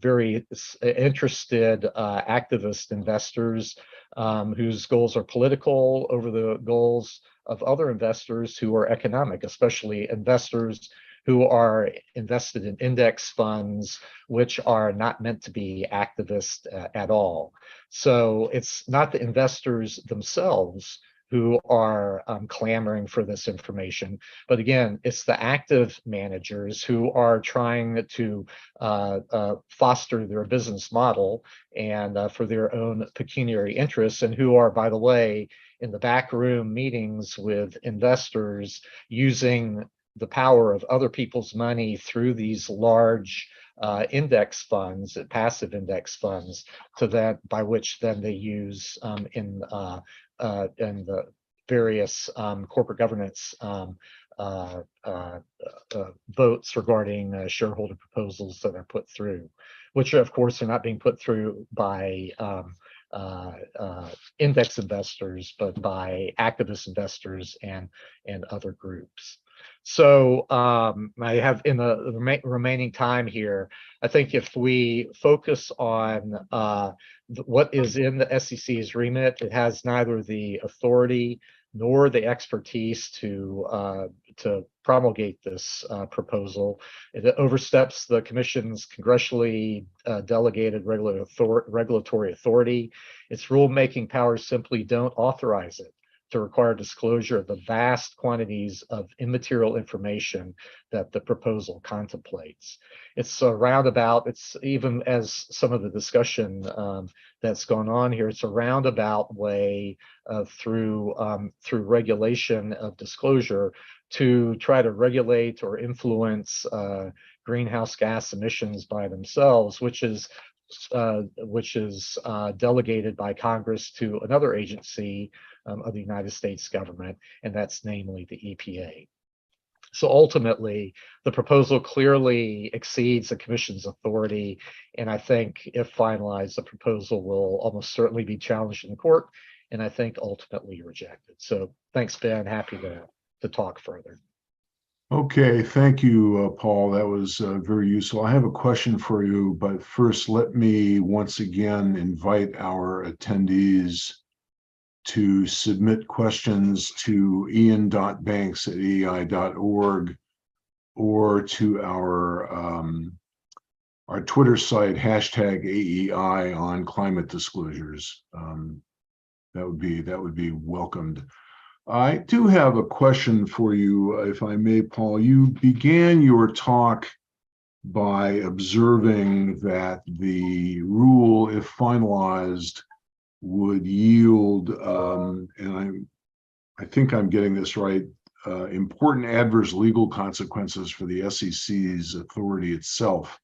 very interested activist investors whose goals are political over the goals of other investors who are economic, especially investors who are invested in index funds, which are not meant to be activist at all. So it's not the investors themselves who are clamoring for this information. But again, it's the active managers who are trying to foster their business model and for their own pecuniary interests, and who are, by the way, in the backroom meetings with investors using the power of other people's money through these large index funds, passive index funds, to that by which then they use in the various corporate governance votes regarding shareholder proposals that are put through, which of course are not being put through by index investors, but by activist investors and other groups. So I have, in the remaining time here, I think if we focus on what is in the SEC's remit, it has neither the authority nor the expertise to promulgate this proposal. It oversteps the Commission's congressionally delegated regulatory authority. Its rulemaking powers simply don't authorize it to require disclosure of the vast quantities of immaterial information that the proposal contemplates. It's a roundabout. It's, even as some of the discussion that's gone on here, it's a roundabout way through regulation of disclosure to try to regulate or influence greenhouse gas emissions by themselves, which is delegated by Congress to another agency of the United States government, and that's namely the EPA. So ultimately, the proposal clearly exceeds the Commission's authority, and I think if finalized, the proposal will almost certainly be challenged in court, and I think ultimately rejected. So thanks, Ben. Happy to talk further. Okay, thank you, Paul. That was very useful. I have a question for you, but first let me once again invite our attendees to submit questions to ian.banks@aei.org or to our Twitter site, #AEI on climate disclosures. That would be welcomed. I do have a question for you, if I may, Paul. You began your talk by observing that the rule, if finalized, would yield, and I think I'm getting this right, important adverse legal consequences for the SEC's authority itself.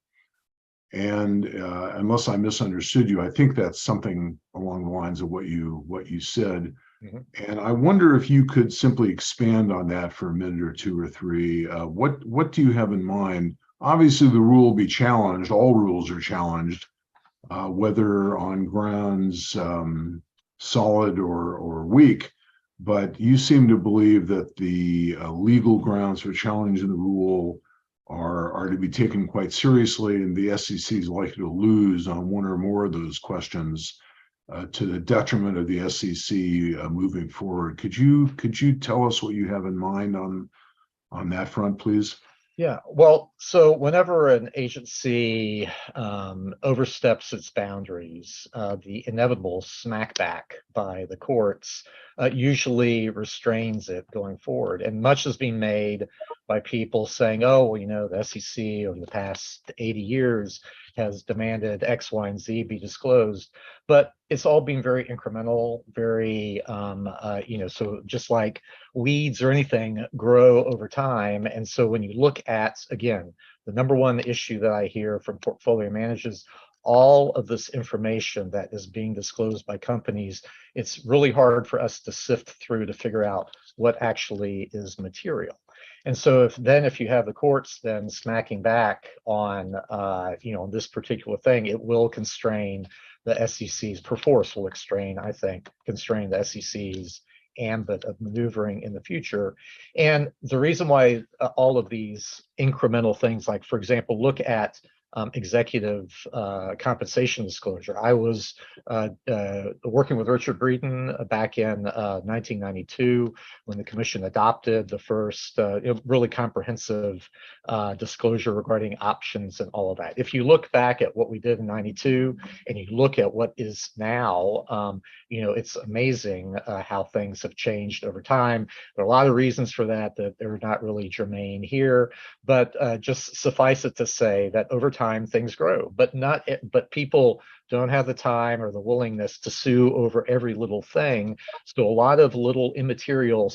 And unless I misunderstood you, I think that's something along the lines of what you said. Mm-hmm. And I wonder if you could simply expand on that for a minute or two or three. What do you have in mind? Obviously, the rule will be challenged. All rules are challenged, whether on grounds solid or weak. But you seem to believe that the legal grounds for challenging the rule are to be taken quite seriously, and the SEC is likely to lose on one or more of those questions to the detriment of the SEC moving forward. Could you tell us what you have in mind on that front, please? Yeah, well, so whenever an agency oversteps its boundaries, the inevitable smackback by the courts usually restrains it going forward. And much is being made by people saying, oh, well, you know, the SEC over the past 80 years has demanded X, Y, and Z be disclosed. But it's all been very incremental, very, you know, so just like weeds or anything grow over time. And so when you look at, again, the number one issue that I hear from portfolio managers, all of this information that is being disclosed by companies, it's really hard for us to sift through to figure out what actually is material. And so if you have the courts then smacking back on, you know, this particular thing, it will constrain the SEC's, perforce will constrain the SEC's ambit of maneuvering in the future. And the reason why all of these incremental things, like, for example, look at executive compensation disclosure. I was working with Richard Breeden back in 1992 when the commission adopted the first really comprehensive disclosure regarding options and all of that. If you look back at what we did in 92 and you look at what is now, you know, it's amazing how things have changed over time. There are a lot of reasons for that they're not really germane here, but just suffice it to say that over time things grow, but people don't have the time or the willingness to sue over every little thing. So a lot of little immaterial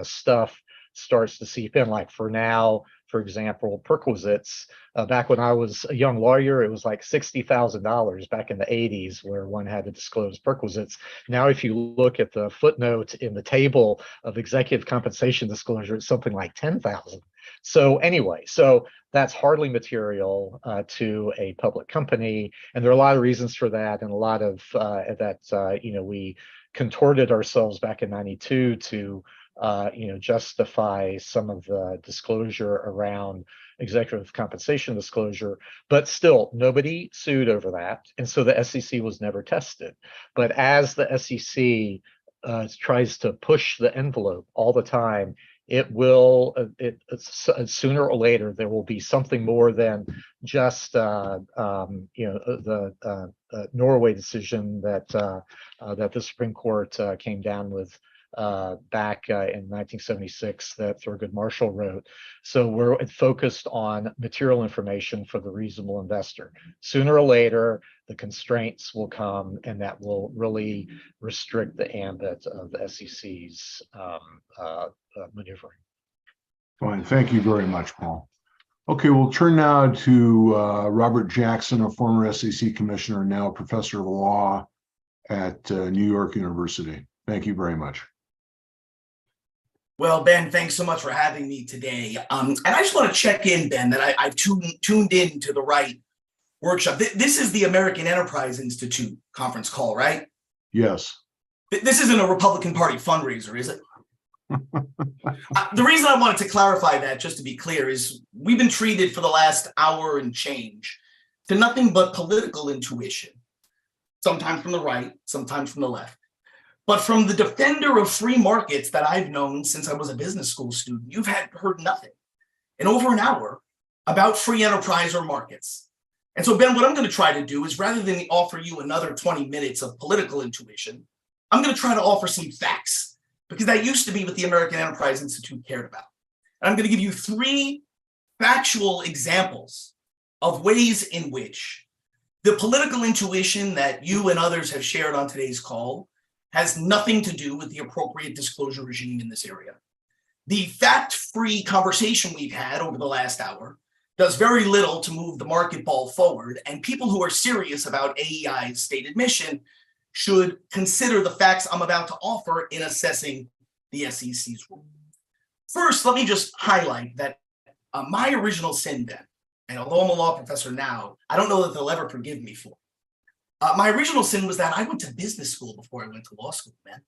stuff starts to seep in. Like for now, for example, perquisites. Back when I was a young lawyer, it was like $60,000 back in the 80s where one had to disclose perquisites. Now, if you look at the footnote in the table of executive compensation disclosure, it's something like 10,000. So anyway, so that's hardly material to a public company. And there are a lot of reasons for that. And a lot of that, you know, we contorted ourselves back in 92 to you know, justify some of the disclosure around executive compensation disclosure, but still nobody sued over that. And so the SEC was never tested. But as the SEC tries to push the envelope all the time, it will, sooner or later, there will be something more than just, you know, the Norway decision that the Supreme Court came down with back in 1976 that Thurgood Marshall wrote. So we're focused on material information for the reasonable investor. Sooner or later, the constraints will come, and that will really restrict the ambit of the SEC's maneuvering. Fine. Thank you very much, Paul. Okay, we'll turn now to Robert Jackson, a former SEC commissioner, now professor of law at New York University. Thank you very much. Well, Ben, thanks so much for having me today. And I just want to check in, Ben, that I've tuned in to the right workshop. This is the American Enterprise Institute conference call, right? Yes. This isn't a Republican Party fundraiser, is it? The reason I wanted to clarify that, just to be clear, is we've been treated for the last hour and change to nothing but political intuition, sometimes from the right, sometimes from the left. But from the defender of free markets that I've known since I was a business school student, you've heard nothing in over an hour about free enterprise or markets. And so, Ben, what I'm going to try to do is, rather than offer you another 20 minutes of political intuition, I'm going to try to offer some facts, because that used to be what the American Enterprise Institute cared about. And I'm going to give you 3 factual examples of ways in which the political intuition that you and others have shared on today's call has nothing to do with the appropriate disclosure regime in this area. The fact-free conversation we've had over the last hour does very little to move the market ball forward, and people who are serious about AEI's stated mission should consider the facts I'm about to offer in assessing the SEC's rule. First, let me just highlight that my original sin, Ben, and although I'm a law professor now, I don't know that they'll ever forgive me for it. My original sin was that I went to business school before I went to law school, man.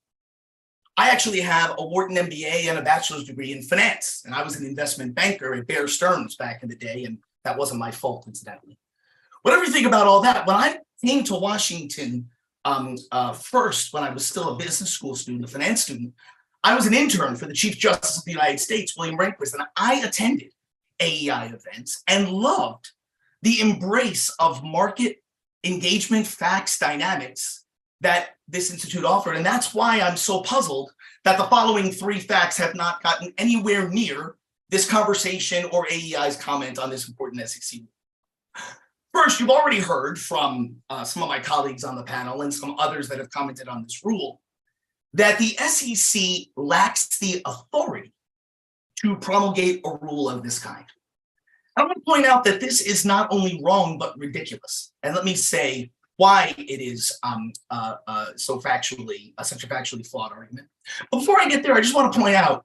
I actually have a Wharton MBA and a bachelor's degree in finance, and I was an investment banker at Bear Stearns back in the day, and that wasn't my fault, incidentally. Whatever you think about all that, when I came to Washington first, when I was still a business school student, a finance student, I was an intern for the Chief Justice of the United States, William Rehnquist, and I attended AEI events and loved the embrace of market engagement, facts, dynamics that this institute offered. And that's why I'm so puzzled that the following three facts have not gotten anywhere near this conversation or AEI's comment on this important SEC. First, you've already heard from some of my colleagues on the panel and some others that have commented on this rule that the SEC lacks the authority to promulgate a rule of this kind. I want to point out that this is not only wrong, but ridiculous. And let me say why it is such a factually flawed argument. But before I get there, I just want to point out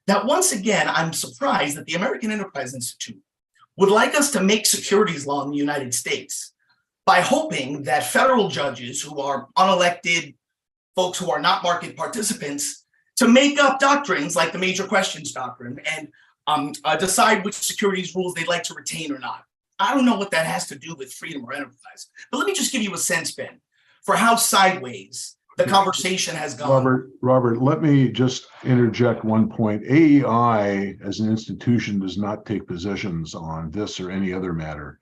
that once again, I'm surprised that the American Enterprise Institute would like us to make securities law in the United States by hoping that federal judges who are unelected, folks who are not market participants, to make up doctrines like the major questions doctrine and decide which securities rules they'd like to retain or not. I don't know what that has to do with freedom or enterprise, but let me just give you a sense, Ben, for how sideways the conversation has gone. Robert, let me just interject one point. AEI as an institution does not take positions on this or any other matter.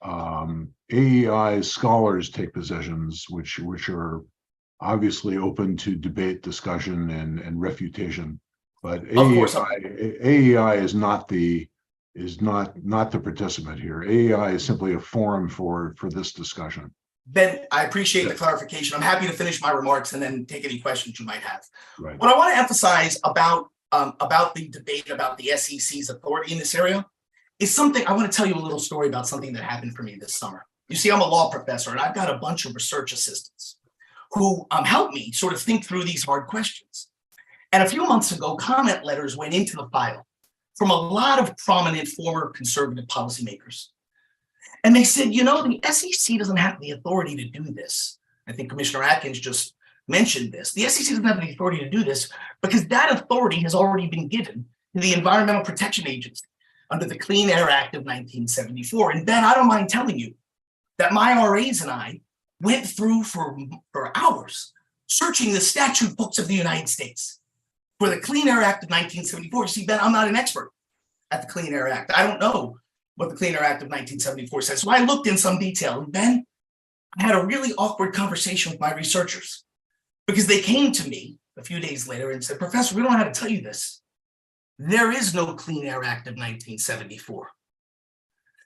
AEI scholars take positions which are obviously open to debate, discussion, and refutation. But AEI is not the participant here. AEI is simply a forum for this discussion. Ben, I appreciate the clarification. I'm happy to finish my remarks and then take any questions you might have. Right. What I want to emphasize about the debate about the SEC's authority in this area is something. I want to tell you a little story about something that happened for me this summer. You see, I'm a law professor and I've got a bunch of research assistants who help me sort of think through these hard questions. And a few months ago, comment letters went into the file from a lot of prominent former conservative policymakers. And they said, you know, the SEC doesn't have the authority to do this. I think Commissioner Atkins just mentioned this. The SEC doesn't have the authority to do this because that authority has already been given to the Environmental Protection Agency under the Clean Air Act of 1974. And Ben, I don't mind telling you that my RAs and I went through for hours searching the statute books of the United States for the Clean Air Act of 1974. You see, Ben, I'm not an expert at the Clean Air Act. I don't know what the Clean Air Act of 1974 says. So I looked in some detail, and then I had a really awkward conversation with my researchers because they came to me a few days later and said, Professor, we don't know how to tell you this. There is no Clean Air Act of 1974.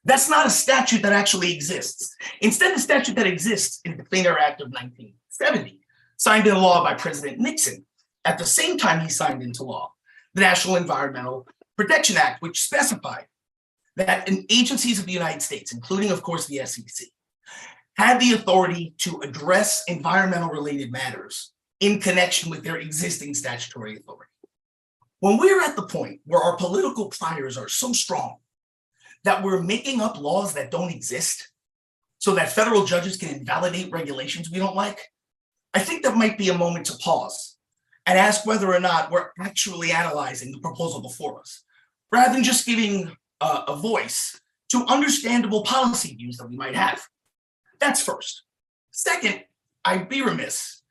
That's not a statute that actually exists. Instead, the statute that exists is the Clean Air Act of 1970, signed into law by President Nixon. At the same time he signed into law the National Environmental Protection Act, which specified that agencies of the United States, including, of course, the SEC, had the authority to address environmental related matters in connection with their existing statutory authority. When we're at the point where our political pliers are so strong that we're making up laws that don't exist so that federal judges can invalidate regulations we don't like, I think that might be a moment to pause and ask whether or not we're actually analyzing the proposal before us, rather than just giving a voice to understandable policy views that we might have. That's first. Second, I'd be remiss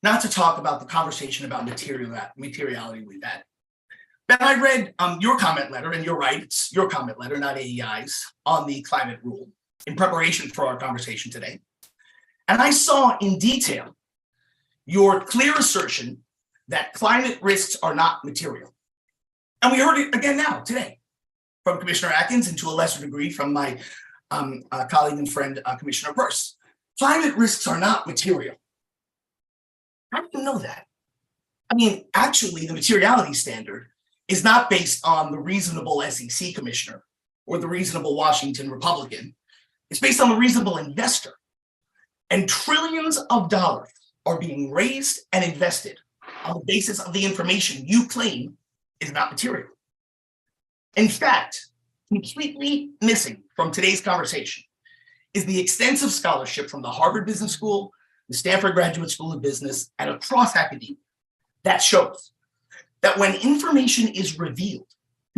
not to talk about the conversation about materiality we've had. Ben, I read your comment letter, and you're right, it's your comment letter, not AEI's, on the climate rule in preparation for our conversation today. And I saw in detail your clear assertion that climate risks are not material. And we heard it again now, today, from Commissioner Atkins and to a lesser degree from my colleague and friend, Commissioner Peirce. Climate risks are not material. How do you know that? I mean, actually, the materiality standard is not based on the reasonable SEC commissioner or the reasonable Washington Republican. It's based on the reasonable investor. And trillions of dollars are being raised and invested on the basis of the information you claim is not material. In fact, completely missing from today's conversation is the extensive scholarship from the Harvard Business School, the Stanford Graduate School of Business, and across academia that shows that when information is revealed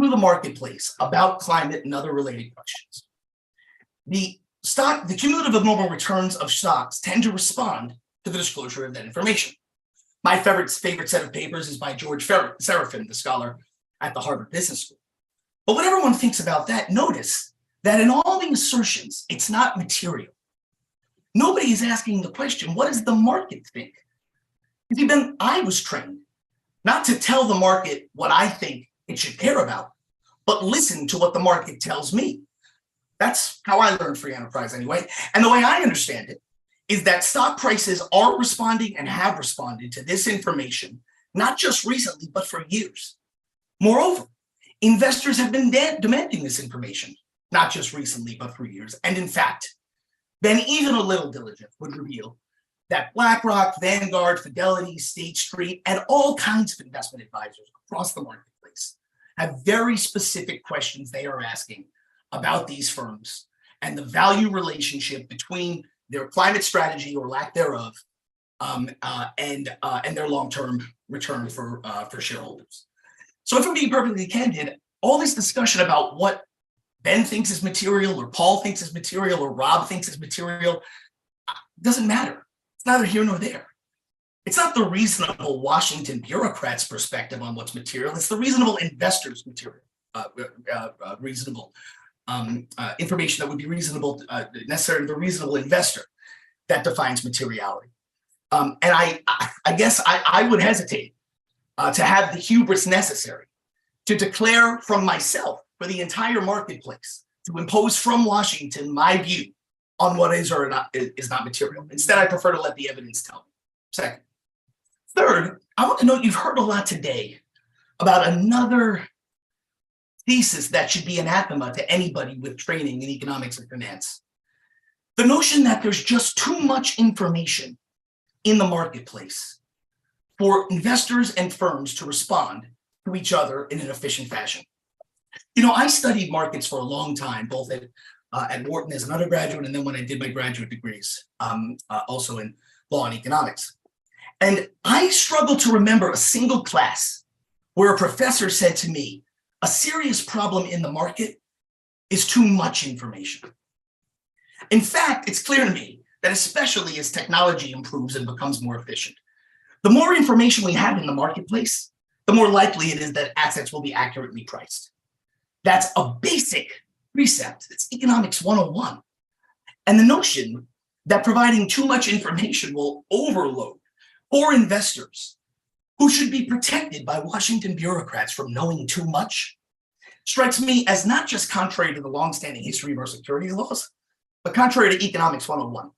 to the marketplace about climate and other related questions, the cumulative abnormal returns of stocks tend to respond to the disclosure of that information. My favorite set of papers is by George Serafin, the scholar at the Harvard Business School. But when everyone thinks about that, notice that in all the assertions, it's not material. Nobody is asking the question, what does the market think You see, Ben, I was trained not to tell the market what I think it should care about, but listen to what the market tells me. That's how I learned free enterprise anyway. And the way I understand it is that stock prices are responding and have responded to this information, not just recently, but for years. Moreover, investors have been demanding this information, not just recently, but for years. And in fact, then even a little diligence would reveal that BlackRock, Vanguard, Fidelity, State Street, and all kinds of investment advisors across the marketplace have very specific questions they are asking about these firms and the value relationship between their climate strategy or lack thereof and their long-term return for shareholders. So if I'm being perfectly candid, all this discussion about what Ben thinks is material or Paul thinks is material or Rob thinks is material doesn't matter. It's neither here nor there. It's not the reasonable Washington bureaucrat's perspective on what's material. It's the reasonable investor's material, reasonable information that would be reasonable, necessary to the reasonable investor that defines materiality. And I guess I would hesitate to have the hubris necessary to declare from myself for the entire marketplace, to impose from Washington my view on what is or is not material. Instead, I prefer to let the evidence tell me. Second. Third, I want to note you've heard a lot today about another thesis that should be anathema to anybody with training in economics and finance. The notion that there's just too much information in the marketplace for investors and firms to respond to each other in an efficient fashion. You know, I studied markets for a long time, both at Wharton as an undergraduate, and then when I did my graduate degrees, also in law and economics. And I struggle to remember a single class where a professor said to me, a serious problem in the market is too much information. In fact, it's clear to me that especially as technology improves and becomes more efficient, the more information we have in the marketplace, the more likely it is that assets will be accurately priced. That's a basic precept. It's economics 101. And the notion that providing too much information will overload poor investors who should be protected by Washington bureaucrats from knowing too much strikes me as not just contrary to the longstanding history of our securities laws, but contrary to economics 101.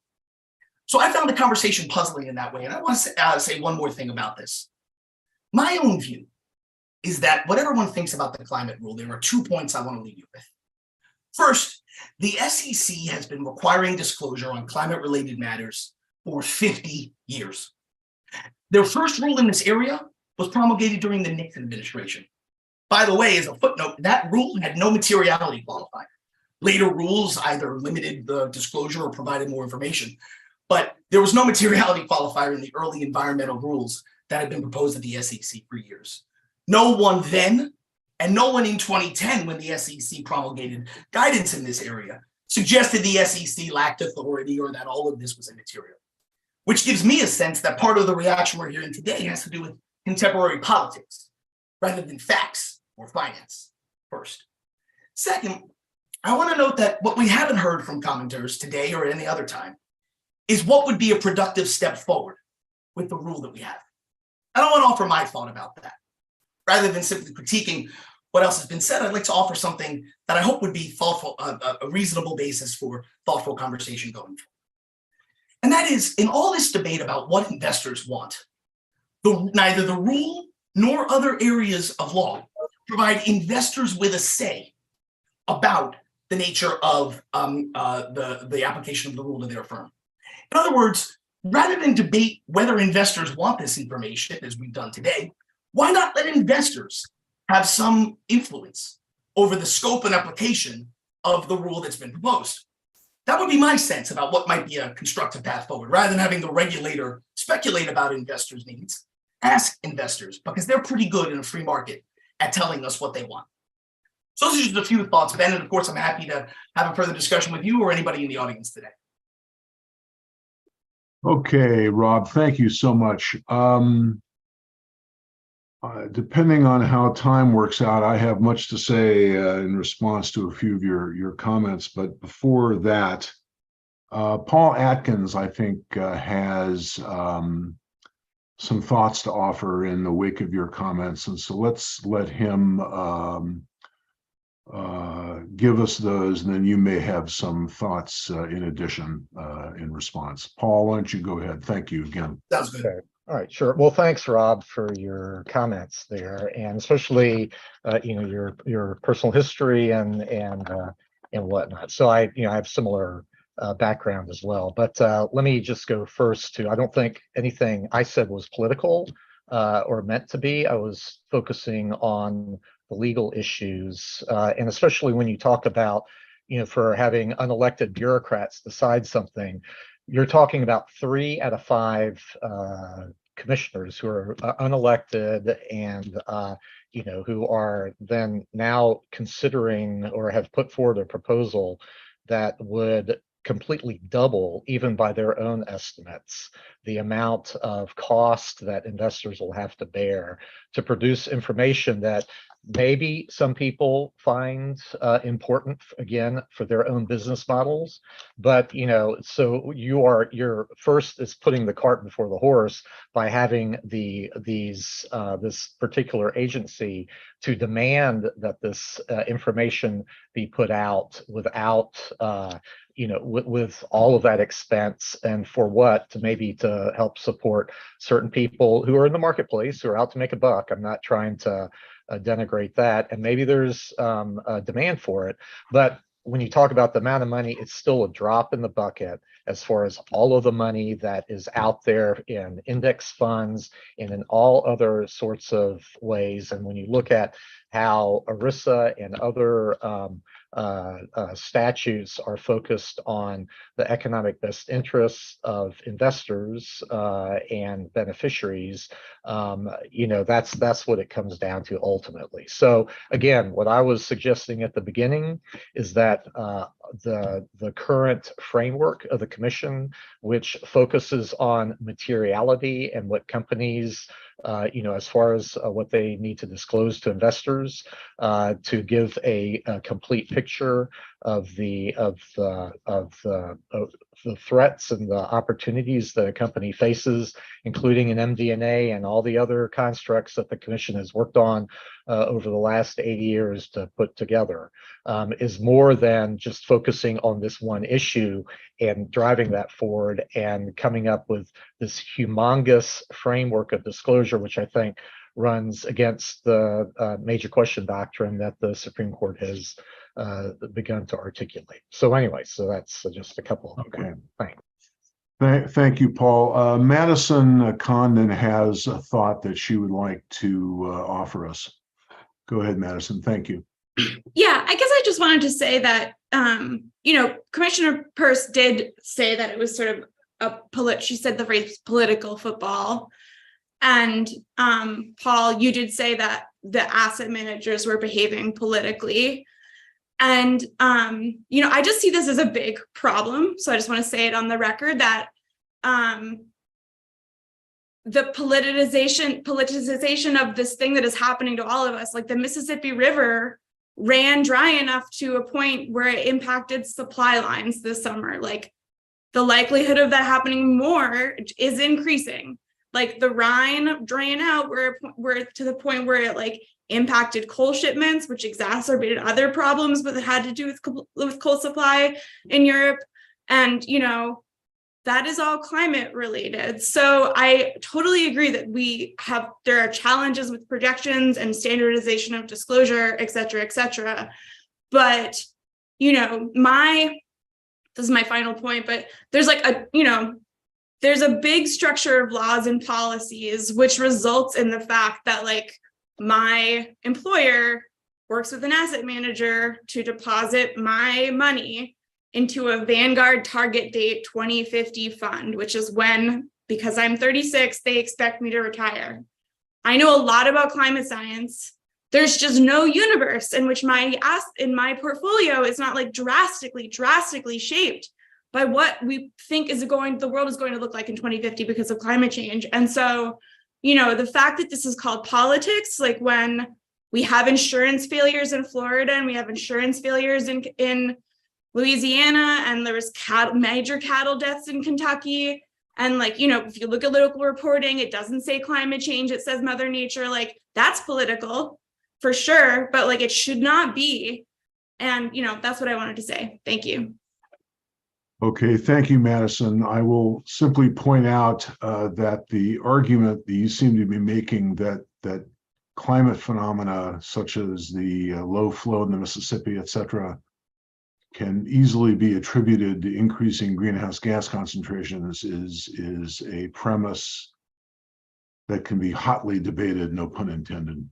So I found the conversation puzzling in that way. And I want to say one more thing about this. My own view is that whatever one thinks about the climate rule, there are 2 points I want to leave you with. First, the SEC has been requiring disclosure on climate-related matters for 50 years. Their first rule in this area was promulgated during the Nixon administration. By the way, as a footnote, that rule had no materiality qualifier. Later rules either limited the disclosure or provided more information, but there was no materiality qualifier in the early environmental rules that had been proposed at the SEC for years. No one then, and no one in 2010 when the SEC promulgated guidance in this area, suggested the SEC lacked authority or that all of this was immaterial. Which gives me a sense that part of the reaction we're hearing today has to do with contemporary politics rather than facts or finance first. Second, I want to note that what we haven't heard from commenters today or any other time is what would be a productive step forward with the rule that we have. I don't want to offer my thought about that. Rather than simply critiquing what else has been said, I'd like to offer something that I hope would be thoughtful, a reasonable basis for thoughtful conversation going forward. And that is, in all this debate about what investors want, neither the rule nor other areas of law provide investors with a say about the nature of the application of the rule to their firm. In other words, rather than debate whether investors want this information, as we've done today, why not let investors have some influence over the scope and application of the rule that's been proposed? That would be my sense about what might be a constructive path forward, rather than having the regulator speculate about investors' needs. Ask investors, because they're pretty good in a free market at telling us what they want. So those are just a few thoughts, Ben, and of course, I'm happy to have a further discussion with you or anybody in the audience today. Okay, Rob, thank you so much. Depending on how time works out, I have much to say in response to a few of your comments. But before that, Paul Atkins, I think, has some thoughts to offer in the wake of your comments. And so let's let him give us those, and then you may have some thoughts in addition in response. Paul, why don't you go ahead? Thank you again. Sounds good. Okay. All right, sure. Well, thanks, Rob, for your comments there, and especially your personal history and whatnot. So I have similar background as well. But let me just go first to, I don't think anything I said was political or meant to be. I was focusing on the legal issues, and especially when you talk about, for having unelected bureaucrats decide something, you're talking about 3 out of 5 commissioners who are unelected and who are then now considering or have put forward a proposal that would completely double, even by their own estimates, the amount of cost that investors will have to bear to produce information that maybe some people find important, again, for their own business models. But so you're first is putting the cart before the horse by having this particular agency to demand that this information be put out without with all of that expense, and for what? To help support certain people who are in the marketplace, who are out to make a buck. I'm not trying to denigrate that, and maybe there's a demand for it, but when you talk about the amount of money, it's still a drop in the bucket as far as all of the money that is out there in index funds and in all other sorts of ways. And when you look at how ERISA and other statutes are focused on the economic best interests of investors and beneficiaries, that's what it comes down to ultimately. So again, what I was suggesting at the beginning is that the current framework of the commission, which focuses on materiality and what companies, as far as what they need to disclose to investors, to give a complete picture of the threats and the opportunities that a company faces, including an MD&A and all the other constructs that the commission has worked on over the last 80 years to put together, is more than just focusing on this one issue and driving that forward and coming up with this humongous framework of disclosure, which I think runs against the major question doctrine that the Supreme Court has begun to articulate. So anyway, so that's just a couple of things. Thank you, Paul. Madison Condon has a thought that she would like to offer us. Go ahead, Madison. Thank you. Yeah, I guess I just wanted to say that, Commissioner Peirce did say that it was sort of she said the phrase political football. And Paul, you did say that the asset managers were behaving politically. And, I just see this as a big problem. So I just want to say it on the record that the politicization of this thing that is happening to all of us, like the Mississippi River ran dry enough to a point where it impacted supply lines this summer. Like the likelihood of that happening more is increasing. Like the Rhine drain out, we're to the point where it impacted coal shipments, which exacerbated other problems, but it had to do with coal supply in Europe. And, that is all climate related. So I totally agree that there are challenges with projections and standardization of disclosure, et cetera, et cetera. But, this is my final point, but there's there's a big structure of laws and policies, which results in the fact that my employer works with an asset manager to deposit my money into a Vanguard target date 2050 fund, which is when, because I'm 36, they expect me to retire. I know a lot about climate science. There's just no universe in which my portfolio is not drastically shaped by what we think the world is going to look like in 2050 because of climate change. And so, the fact that this is called politics, when we have insurance failures in Florida and we have insurance failures in Louisiana, and there was major cattle deaths in Kentucky, And like, you know, if you look at local reporting, it doesn't say climate change, it says Mother Nature, like that's political for sure, but like it should not be. And, you know, that's what I wanted to say. Thank you. Okay, thank you, Madison. I will simply point out that the argument that you seem to be making that climate phenomena such as the low flow in the Mississippi, et cetera, can easily be attributed to increasing greenhouse gas concentrations is a premise that can be hotly debated, no pun intended.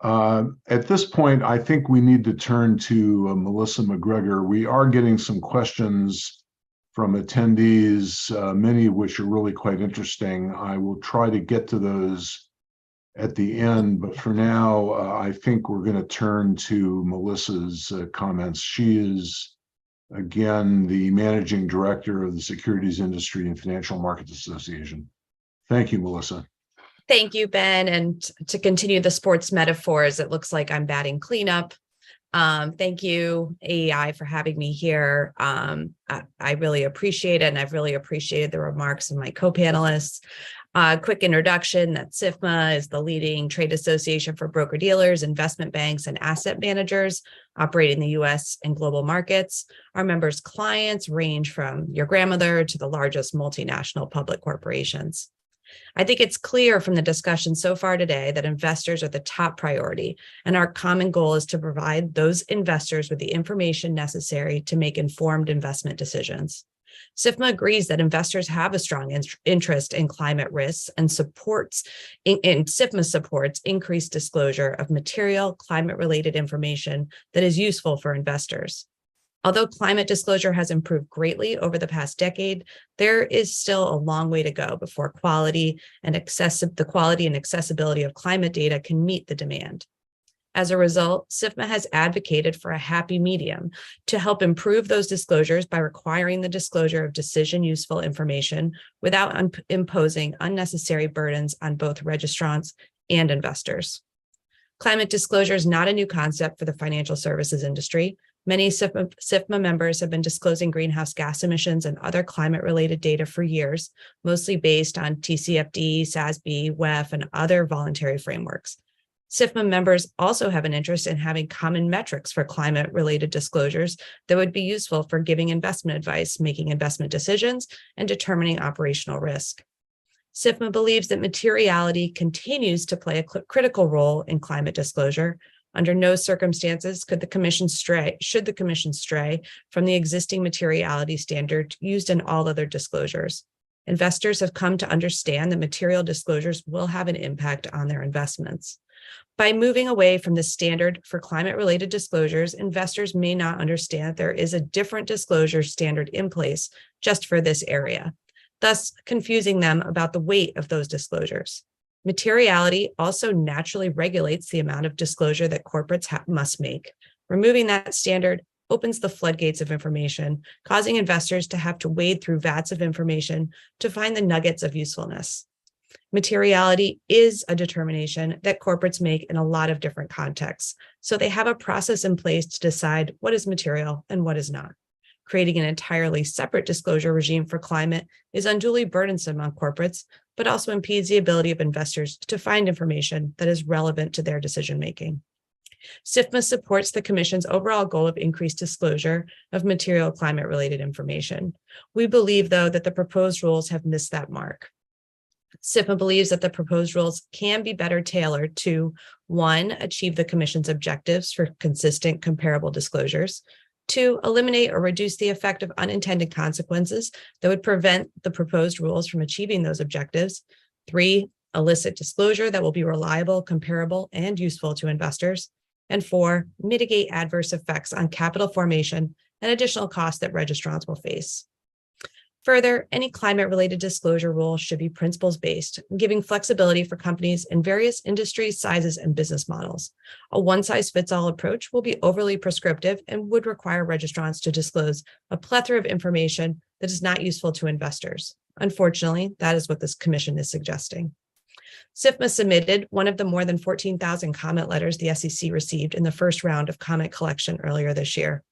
At this point, I think we need to turn to Melissa McGregor. We are getting some questions from attendees, many of which are really quite interesting. I will try to get to those at the end, but for now, I think we're going to turn to Melissa's comments. She is, again, the managing director of the Securities Industry and Financial Markets Association. Thank you, Melissa. Thank you, Ben. And to continue the sports metaphors, it looks like I'm batting cleanup. Thank you, AEI, for having me here. I really appreciate it, and I've really appreciated the remarks of my co-panelists. Quick introduction that SIFMA is the leading trade association for broker-dealers, investment banks, and asset managers operating in the U.S. and global markets. Our members' clients range from your grandmother to the largest multinational public corporations. I think it's clear from the discussion so far today that investors are the top priority, and our common goal is to provide those investors with the information necessary to make informed investment decisions. SIFMA agrees that investors have a strong interest in climate risks and SIFMA supports increased disclosure of material climate-related information that is useful for investors. Although climate disclosure has improved greatly over the past decade, there is still a long way to go before the quality and accessibility of climate data can meet the demand. As a result, SIFMA has advocated for a happy medium to help improve those disclosures by requiring the disclosure of decision-useful information without imposing unnecessary burdens on both registrants and investors. Climate disclosure is not a new concept for the financial services industry. Many SIFMA members have been disclosing greenhouse gas emissions and other climate-related data for years, mostly based on TCFD, SASB, WEF, and other voluntary frameworks. SIFMA members also have an interest in having common metrics for climate-related disclosures that would be useful for giving investment advice, making investment decisions, and determining operational risk. SIFMA believes that materiality continues to play a critical role in climate disclosure. Under no circumstances should the Commission stray from the existing materiality standard used in all other disclosures. Investors have come to understand that material disclosures will have an impact on their investments. By moving away from the standard for climate-related disclosures, investors may not understand that there is a different disclosure standard in place just for this area, thus confusing them about the weight of those disclosures. Materiality also naturally regulates the amount of disclosure that corporates must make. Removing that standard opens the floodgates of information, causing investors to have to wade through vats of information to find the nuggets of usefulness. Materiality is a determination that corporates make in a lot of different contexts, so they have a process in place to decide what is material and what is not. Creating an entirely separate disclosure regime for climate is unduly burdensome on corporates, but also impedes the ability of investors to find information that is relevant to their decision-making. SIFMA supports the Commission's overall goal of increased disclosure of material climate-related information. We believe, though, that the proposed rules have missed that mark. SIFMA believes that the proposed rules can be better tailored to, 1, achieve the Commission's objectives for consistent, comparable disclosures, 2, eliminate or reduce the effect of unintended consequences that would prevent the proposed rules from achieving those objectives, 3, elicit disclosure that will be reliable, comparable, and useful to investors, and 4, mitigate adverse effects on capital formation and additional costs that registrants will face. Further, any climate-related disclosure rule should be principles-based, giving flexibility for companies in various industries, sizes, and business models. A one-size-fits-all approach will be overly prescriptive and would require registrants to disclose a plethora of information that is not useful to investors. Unfortunately, that is what this Commission is suggesting. SIFMA submitted one of the more than 14,000 comment letters the SEC received in the first round of comment collection earlier this year.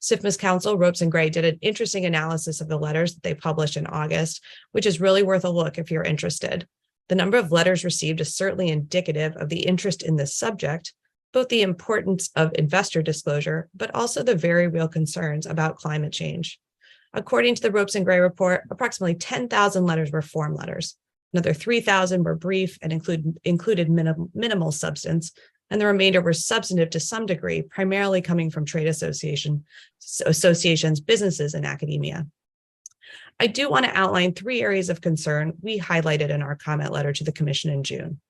SIFMA's counsel, Ropes and Gray, did an interesting analysis of the letters that they published in August, which is really worth a look if you're interested. The number of letters received is certainly indicative of the interest in this subject, both the importance of investor disclosure, but also the very real concerns about climate change. According to the Ropes and Gray report, approximately 10,000 letters were form letters. Another 3,000 were brief and included minimal substance, and the remainder were substantive to some degree, primarily coming from trade associations, businesses, and academia. I do want to outline 3 areas of concern we highlighted in our comment letter to the Commission in June.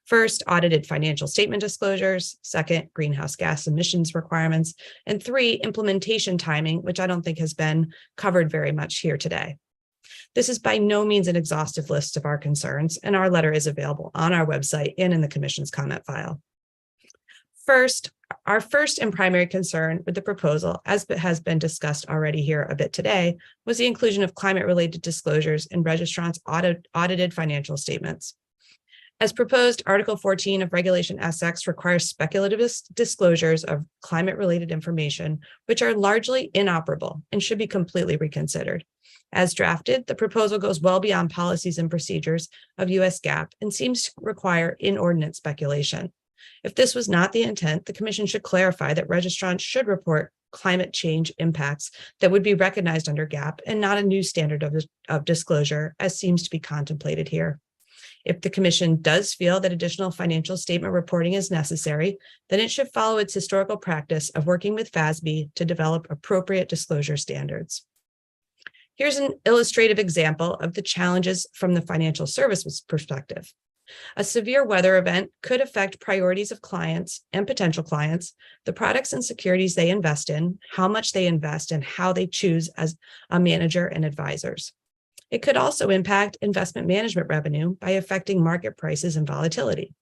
First, audited financial statement disclosures. Second, greenhouse gas emissions requirements. And 3, implementation timing, which I don't think has been covered very much here today. This is by no means an exhaustive list of our concerns, and our letter is available on our website and in the Commission's comment file. First, our first and primary concern with the proposal, as has been discussed already here a bit today, was the inclusion of climate-related disclosures in registrants' audited financial statements. As proposed, Article 14 of Regulation SX requires speculative disclosures of climate-related information, which are largely inoperable and should be completely reconsidered. As drafted, the proposal goes well beyond policies and procedures of U.S. GAAP and seems to require inordinate speculation. If this was not the intent, the Commission should clarify that registrants should report climate change impacts that would be recognized under GAAP and not a new standard of disclosure, as seems to be contemplated here. If the Commission does feel that additional financial statement reporting is necessary, then it should follow its historical practice of working with FASB to develop appropriate disclosure standards. Here's an illustrative example of the challenges from the financial services perspective. A severe weather event could affect priorities of clients and potential clients, the products and securities they invest in, how much they invest, and how they choose as a manager and advisors. It could also impact investment management revenue by affecting market prices and volatility.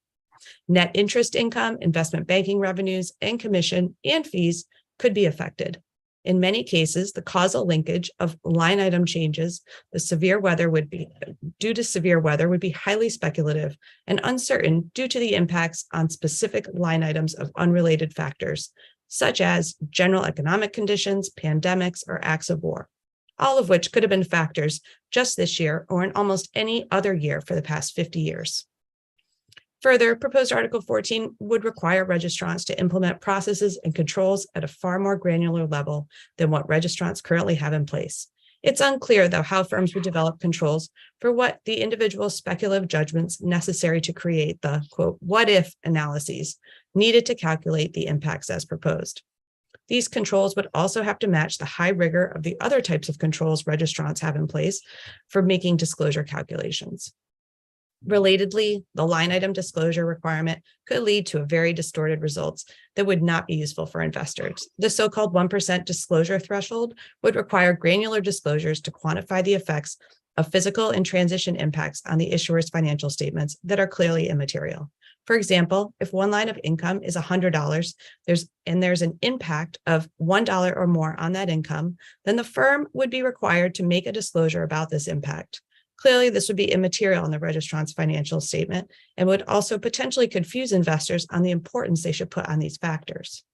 Net interest income, investment banking revenues, and commission and fees could be affected. In many cases, the causal linkage of line item changes due to severe weather would be highly speculative and uncertain due to the impacts on specific line items of unrelated factors, such as general economic conditions, pandemics, or acts of war, all of which could have been factors just this year or in almost any other year for the past 50 years. Further, proposed Article 14 would require registrants to implement processes and controls at a far more granular level than what registrants currently have in place. It's unclear, though, how firms would develop controls for what the individual speculative judgments necessary to create the, quote, what-if analyses needed to calculate the impacts as proposed. These controls would also have to match the high rigor of the other types of controls registrants have in place for making disclosure calculations. Relatedly, the line item disclosure requirement could lead to very distorted results that would not be useful for investors. The so-called 1% disclosure threshold would require granular disclosures to quantify the effects of physical and transition impacts on the issuer's financial statements that are clearly immaterial. For example, if one line of income is $100, there's an impact of $1 or more on that income, then the firm would be required to make a disclosure about this impact. Clearly, this would be immaterial in the registrant's financial statement and would also potentially confuse investors on the importance they should put on these factors.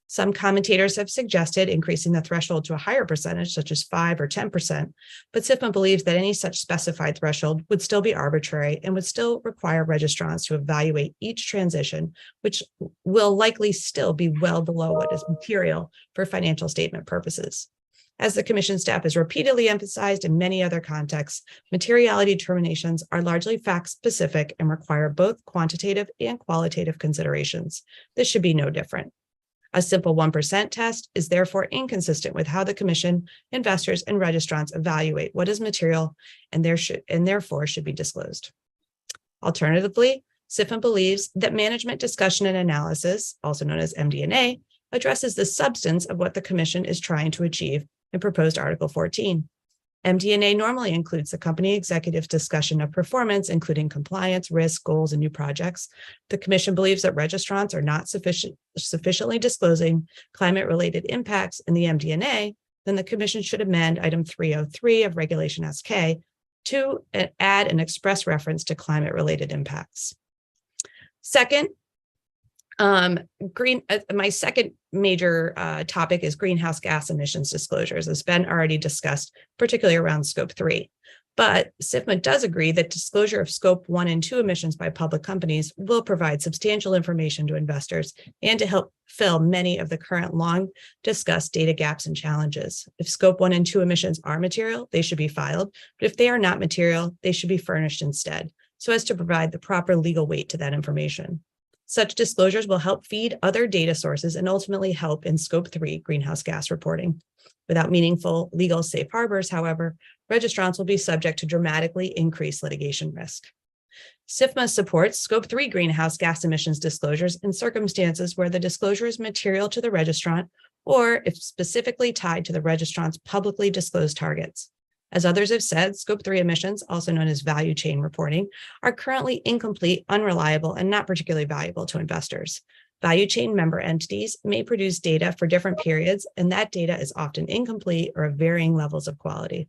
Some commentators have suggested increasing the threshold to a higher percentage, such as 5 or 10%, but SIFMA believes that any such specified threshold would still be arbitrary and would still require registrants to evaluate each transition, which will likely still be well below what is material for financial statement purposes. As the Commission staff has repeatedly emphasized in many other contexts, materiality determinations are largely fact-specific and require both quantitative and qualitative considerations. This should be no different. A simple 1% test is therefore inconsistent with how the Commission, investors, and registrants evaluate what is material and therefore should be disclosed. Alternatively, SIFMA believes that management discussion and analysis, also known as MD&A, addresses the substance of what the Commission is trying to achieve in proposed Article 14. MD&A normally includes the company executive's discussion of performance, including compliance, risk, goals, and new projects. The Commission believes that registrants are not sufficiently disclosing climate-related impacts in the MD&A, then the Commission should amend Item 303 of Regulation SK to add an express reference to climate-related impacts. Second, My second major topic is greenhouse gas emissions disclosures, as Ben already discussed, particularly around scope 3. But SIFMA does agree that disclosure of scope 1 and 2 emissions by public companies will provide substantial information to investors and to help fill many of the current long discussed data gaps and challenges. If scope 1 and 2 emissions are material, they should be filed. But if they are not material, they should be furnished instead, so as to provide the proper legal weight to that information. Such disclosures will help feed other data sources and ultimately help in scope 3 greenhouse gas reporting. Without meaningful legal safe harbors, however, registrants will be subject to dramatically increased litigation risk. SIFMA supports scope 3 greenhouse gas emissions disclosures in circumstances where the disclosure is material to the registrant or if specifically tied to the registrant's publicly disclosed targets. As others have said, scope 3 emissions, also known as value chain reporting, are currently incomplete, unreliable, and not particularly valuable to investors. Value chain member entities may produce data for different periods, and that data is often incomplete or of varying levels of quality.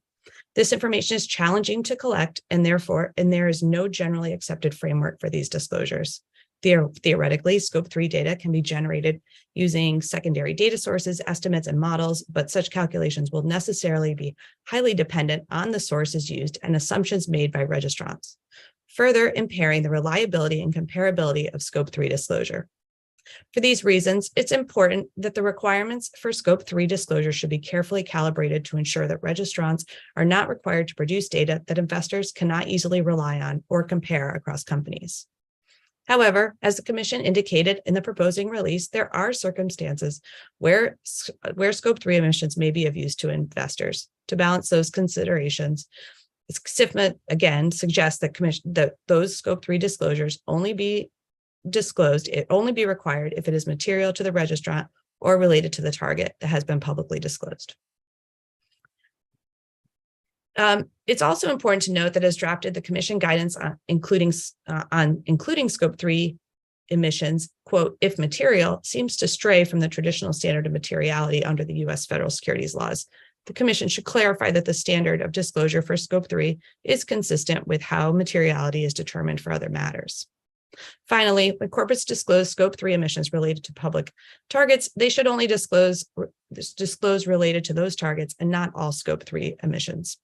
This information is challenging to collect, and there is no generally accepted framework for these disclosures. Theoretically, scope 3 data can be generated using secondary data sources, estimates, and models, but such calculations will necessarily be highly dependent on the sources used and assumptions made by registrants, further impairing the reliability and comparability of scope 3 disclosure. For these reasons, it's important that the requirements for scope 3 disclosure should be carefully calibrated to ensure that registrants are not required to produce data that investors cannot easily rely on or compare across companies. However, as the Commission indicated in the proposing release, there are circumstances where scope 3 emissions may be of use to investors. To balance those considerations, SIFMA again suggests that those scope 3 disclosures only be disclosed, it only be required if it is material to the registrant or related to the target that has been publicly disclosed. It's also important to note that as drafted, the Commission guidance on including scope 3 emissions, quote, if material, seems to stray from the traditional standard of materiality under the U.S. federal securities laws. The Commission should clarify that the standard of disclosure for scope 3 is consistent with how materiality is determined for other matters. Finally, when corporates disclose scope 3 emissions related to public targets, they should only disclose related to those targets and not all scope 3 emissions.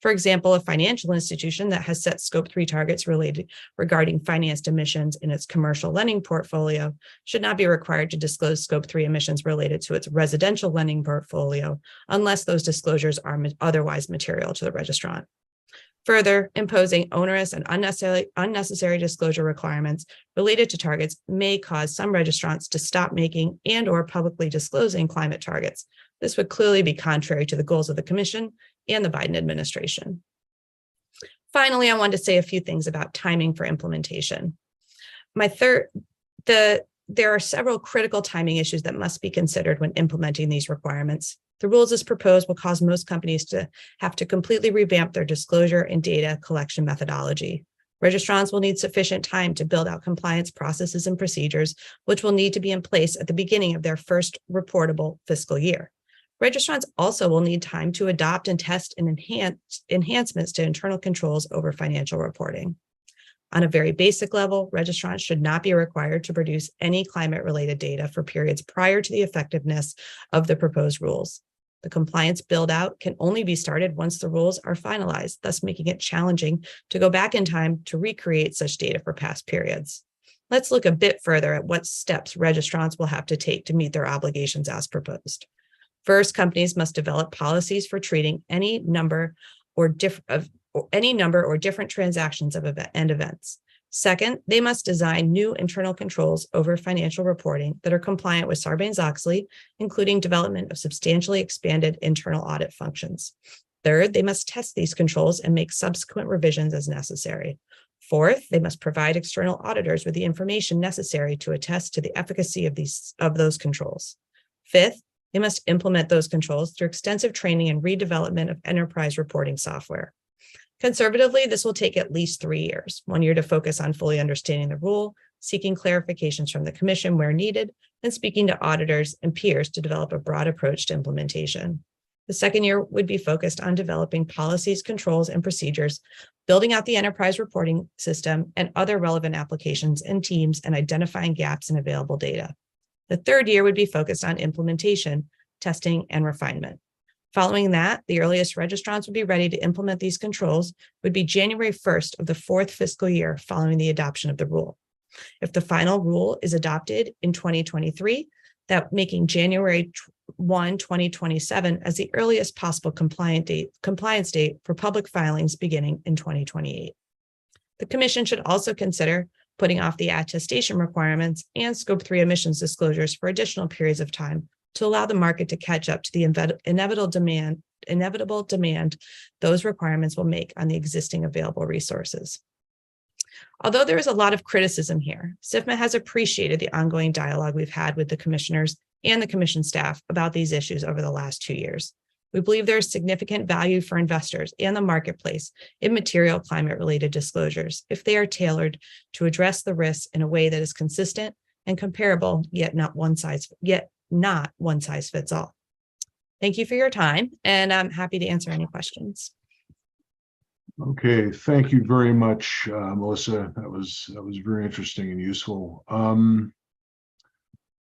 For example, a financial institution that has set scope 3 targets regarding financed emissions in its commercial lending portfolio should not be required to disclose scope 3 emissions related to its residential lending portfolio unless those disclosures are otherwise material to the registrant. Further, imposing onerous and unnecessary disclosure requirements related to targets may cause some registrants to stop making and/or publicly disclosing climate targets. This would clearly be contrary to the goals of the Commission and the Biden administration. Finally, I wanted to say a few things about timing for implementation. There are several critical timing issues that must be considered when implementing these requirements. The rules as proposed will cause most companies to have to completely revamp their disclosure and data collection methodology. Registrants will need sufficient time to build out compliance processes and procedures, which will need to be in place at the beginning of their first reportable fiscal year. Registrants also will need time to adopt and test and enhancements to internal controls over financial reporting. On a very basic level, registrants should not be required to produce any climate-related data for periods prior to the effectiveness of the proposed rules. The compliance build-out can only be started once the rules are finalized, thus making it challenging to go back in time to recreate such data for past periods. Let's look a bit further at what steps registrants will have to take to meet their obligations as proposed. First, companies must develop policies for treating any number or different transactions of events. Second, they must design new internal controls over financial reporting that are compliant with Sarbanes-Oxley, including development of substantially expanded internal audit functions. Third, they must test these controls and make subsequent revisions as necessary. Fourth, they must provide external auditors with the information necessary to attest to the efficacy of those controls. Fifth, they must implement those controls through extensive training and redevelopment of enterprise reporting software. Conservatively, this will take at least 3 years, 1 year to focus on fully understanding the rule, seeking clarifications from the Commission where needed, and speaking to auditors and peers to develop a broad approach to implementation. The second year would be focused on developing policies, controls, and procedures, building out the enterprise reporting system and other relevant applications and teams, and identifying gaps in available data. The third year would be focused on implementation, testing, and refinement. Following that, the earliest registrants would be ready to implement these controls would be January 1st of the fourth fiscal year following the adoption of the rule. If the final rule is adopted in 2023, that making January 1, 2027 as the earliest possible compliance date for public filings beginning in 2028. The Commission should also consider putting off the attestation requirements and Scope 3 emissions disclosures for additional periods of time to allow the market to catch up to the inevitable demand those requirements will make on the existing available resources. Although there is a lot of criticism here, SIFMA has appreciated the ongoing dialogue we've had with the commissioners and the Commission staff about these issues over the last 2 years. We believe there is significant value for investors and the marketplace in material climate-related disclosures if they are tailored to address the risks in a way that is consistent and comparable, yet not one size fits all. Thank you for your time, and I'm happy to answer any questions. Okay, thank you very much, Melissa. That was very interesting and useful.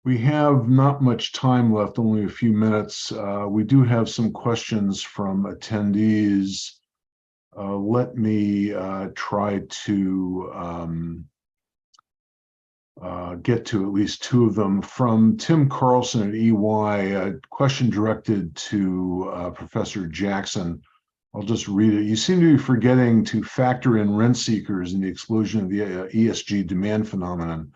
We have not much time left, only a few minutes. We do have some questions from attendees. Let me try to get to at least two of them. From Tim Carlson at EY, a question directed to Professor Jackson. I'll just read it. You seem to be forgetting to factor in rent seekers in the explosion of the ESG demand phenomenon.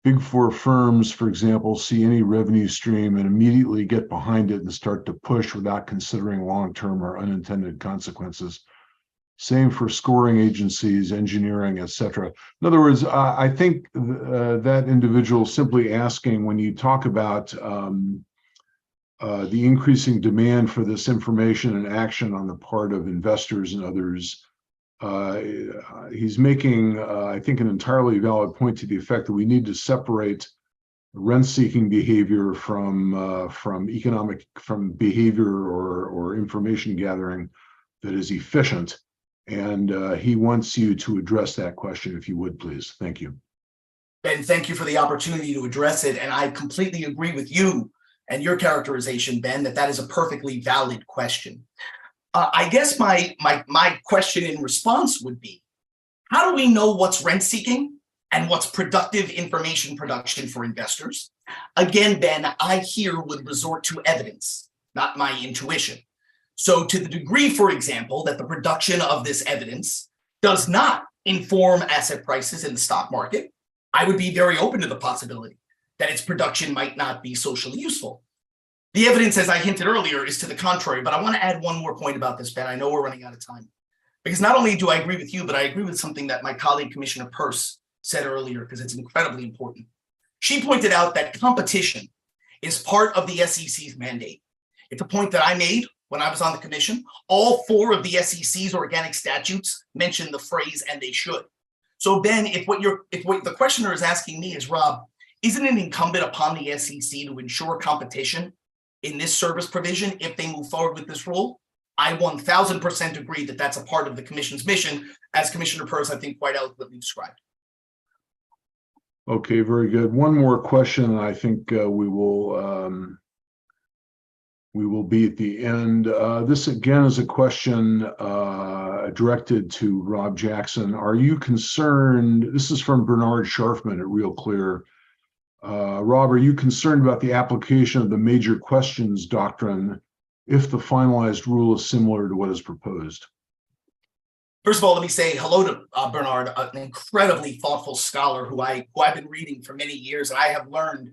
Big Four firms, for example, see any revenue stream and immediately get behind it and start to push without considering long-term or unintended consequences. Same for scoring agencies, engineering, etc. In other words, I think that individual simply asking, when you talk about the increasing demand for this information and action on the part of investors and others, he's making, I think, an entirely valid point to the effect that we need to separate rent-seeking behavior from behavior or information gathering that is efficient. And he wants you to address that question, if you would, please. Thank you. Ben, thank you for the opportunity to address it. And I completely agree with you and your characterization, Ben, that is a perfectly valid question. I guess my question in response would be, how do we know what's rent seeking and what's productive information production for investors? Again, Ben, I here would resort to evidence, not my intuition. So to the degree, for example, that the production of this evidence does not inform asset prices in the stock market, I would be very open to the possibility that its production might not be socially useful. The evidence, as I hinted earlier, is to the contrary, but I want to add one more point about this, Ben. I know we're running out of time. Because not only do I agree with you, but I agree with something that my colleague, Commissioner Peirce, said earlier, because it's incredibly important. She pointed out that competition is part of the SEC's mandate. It's a point that I made when I was on the commission. All 4 of the SEC's organic statutes mention the phrase "and they should." So Ben, if what the questioner is asking me is, Rob, isn't it incumbent upon the SEC to ensure competition in this service provision if they move forward with this rule? I 1000% agree that that's a part of the commission's mission, as Commissioner Peirce, I think, quite eloquently described. Okay, very good. One more question, and I think we will be at the end. This again is a question directed to Rob Jackson. Are you concerned? This is from Bernard Scharfman at Real Clear. Rob, are you concerned about the application of the major questions doctrine if the finalized rule is similar to what is proposed? First of all, let me say hello to Bernard, an incredibly thoughtful scholar who I've been reading for many years, and I have learned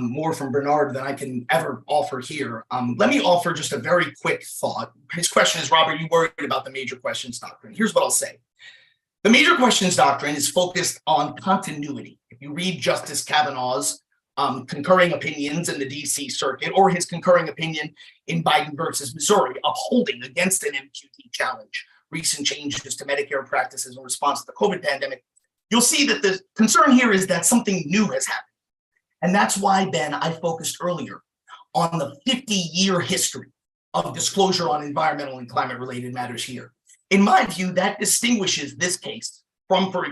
more from Bernard than I can ever offer here. Let me offer just a very quick thought. His question is, Rob, are you worried about the major questions doctrine? Here's what I'll say. The major questions doctrine is focused on continuity. If you read Justice Kavanaugh's concurring opinions in the DC Circuit, or his concurring opinion in Biden versus Missouri, upholding against an MQT challenge recent changes to Medicare practices in response to the COVID pandemic, you'll see that the concern here is that something new has happened. And that's why, Ben, I focused earlier on the 50-year history of disclosure on environmental and climate related matters here. In my view, that distinguishes this case from, for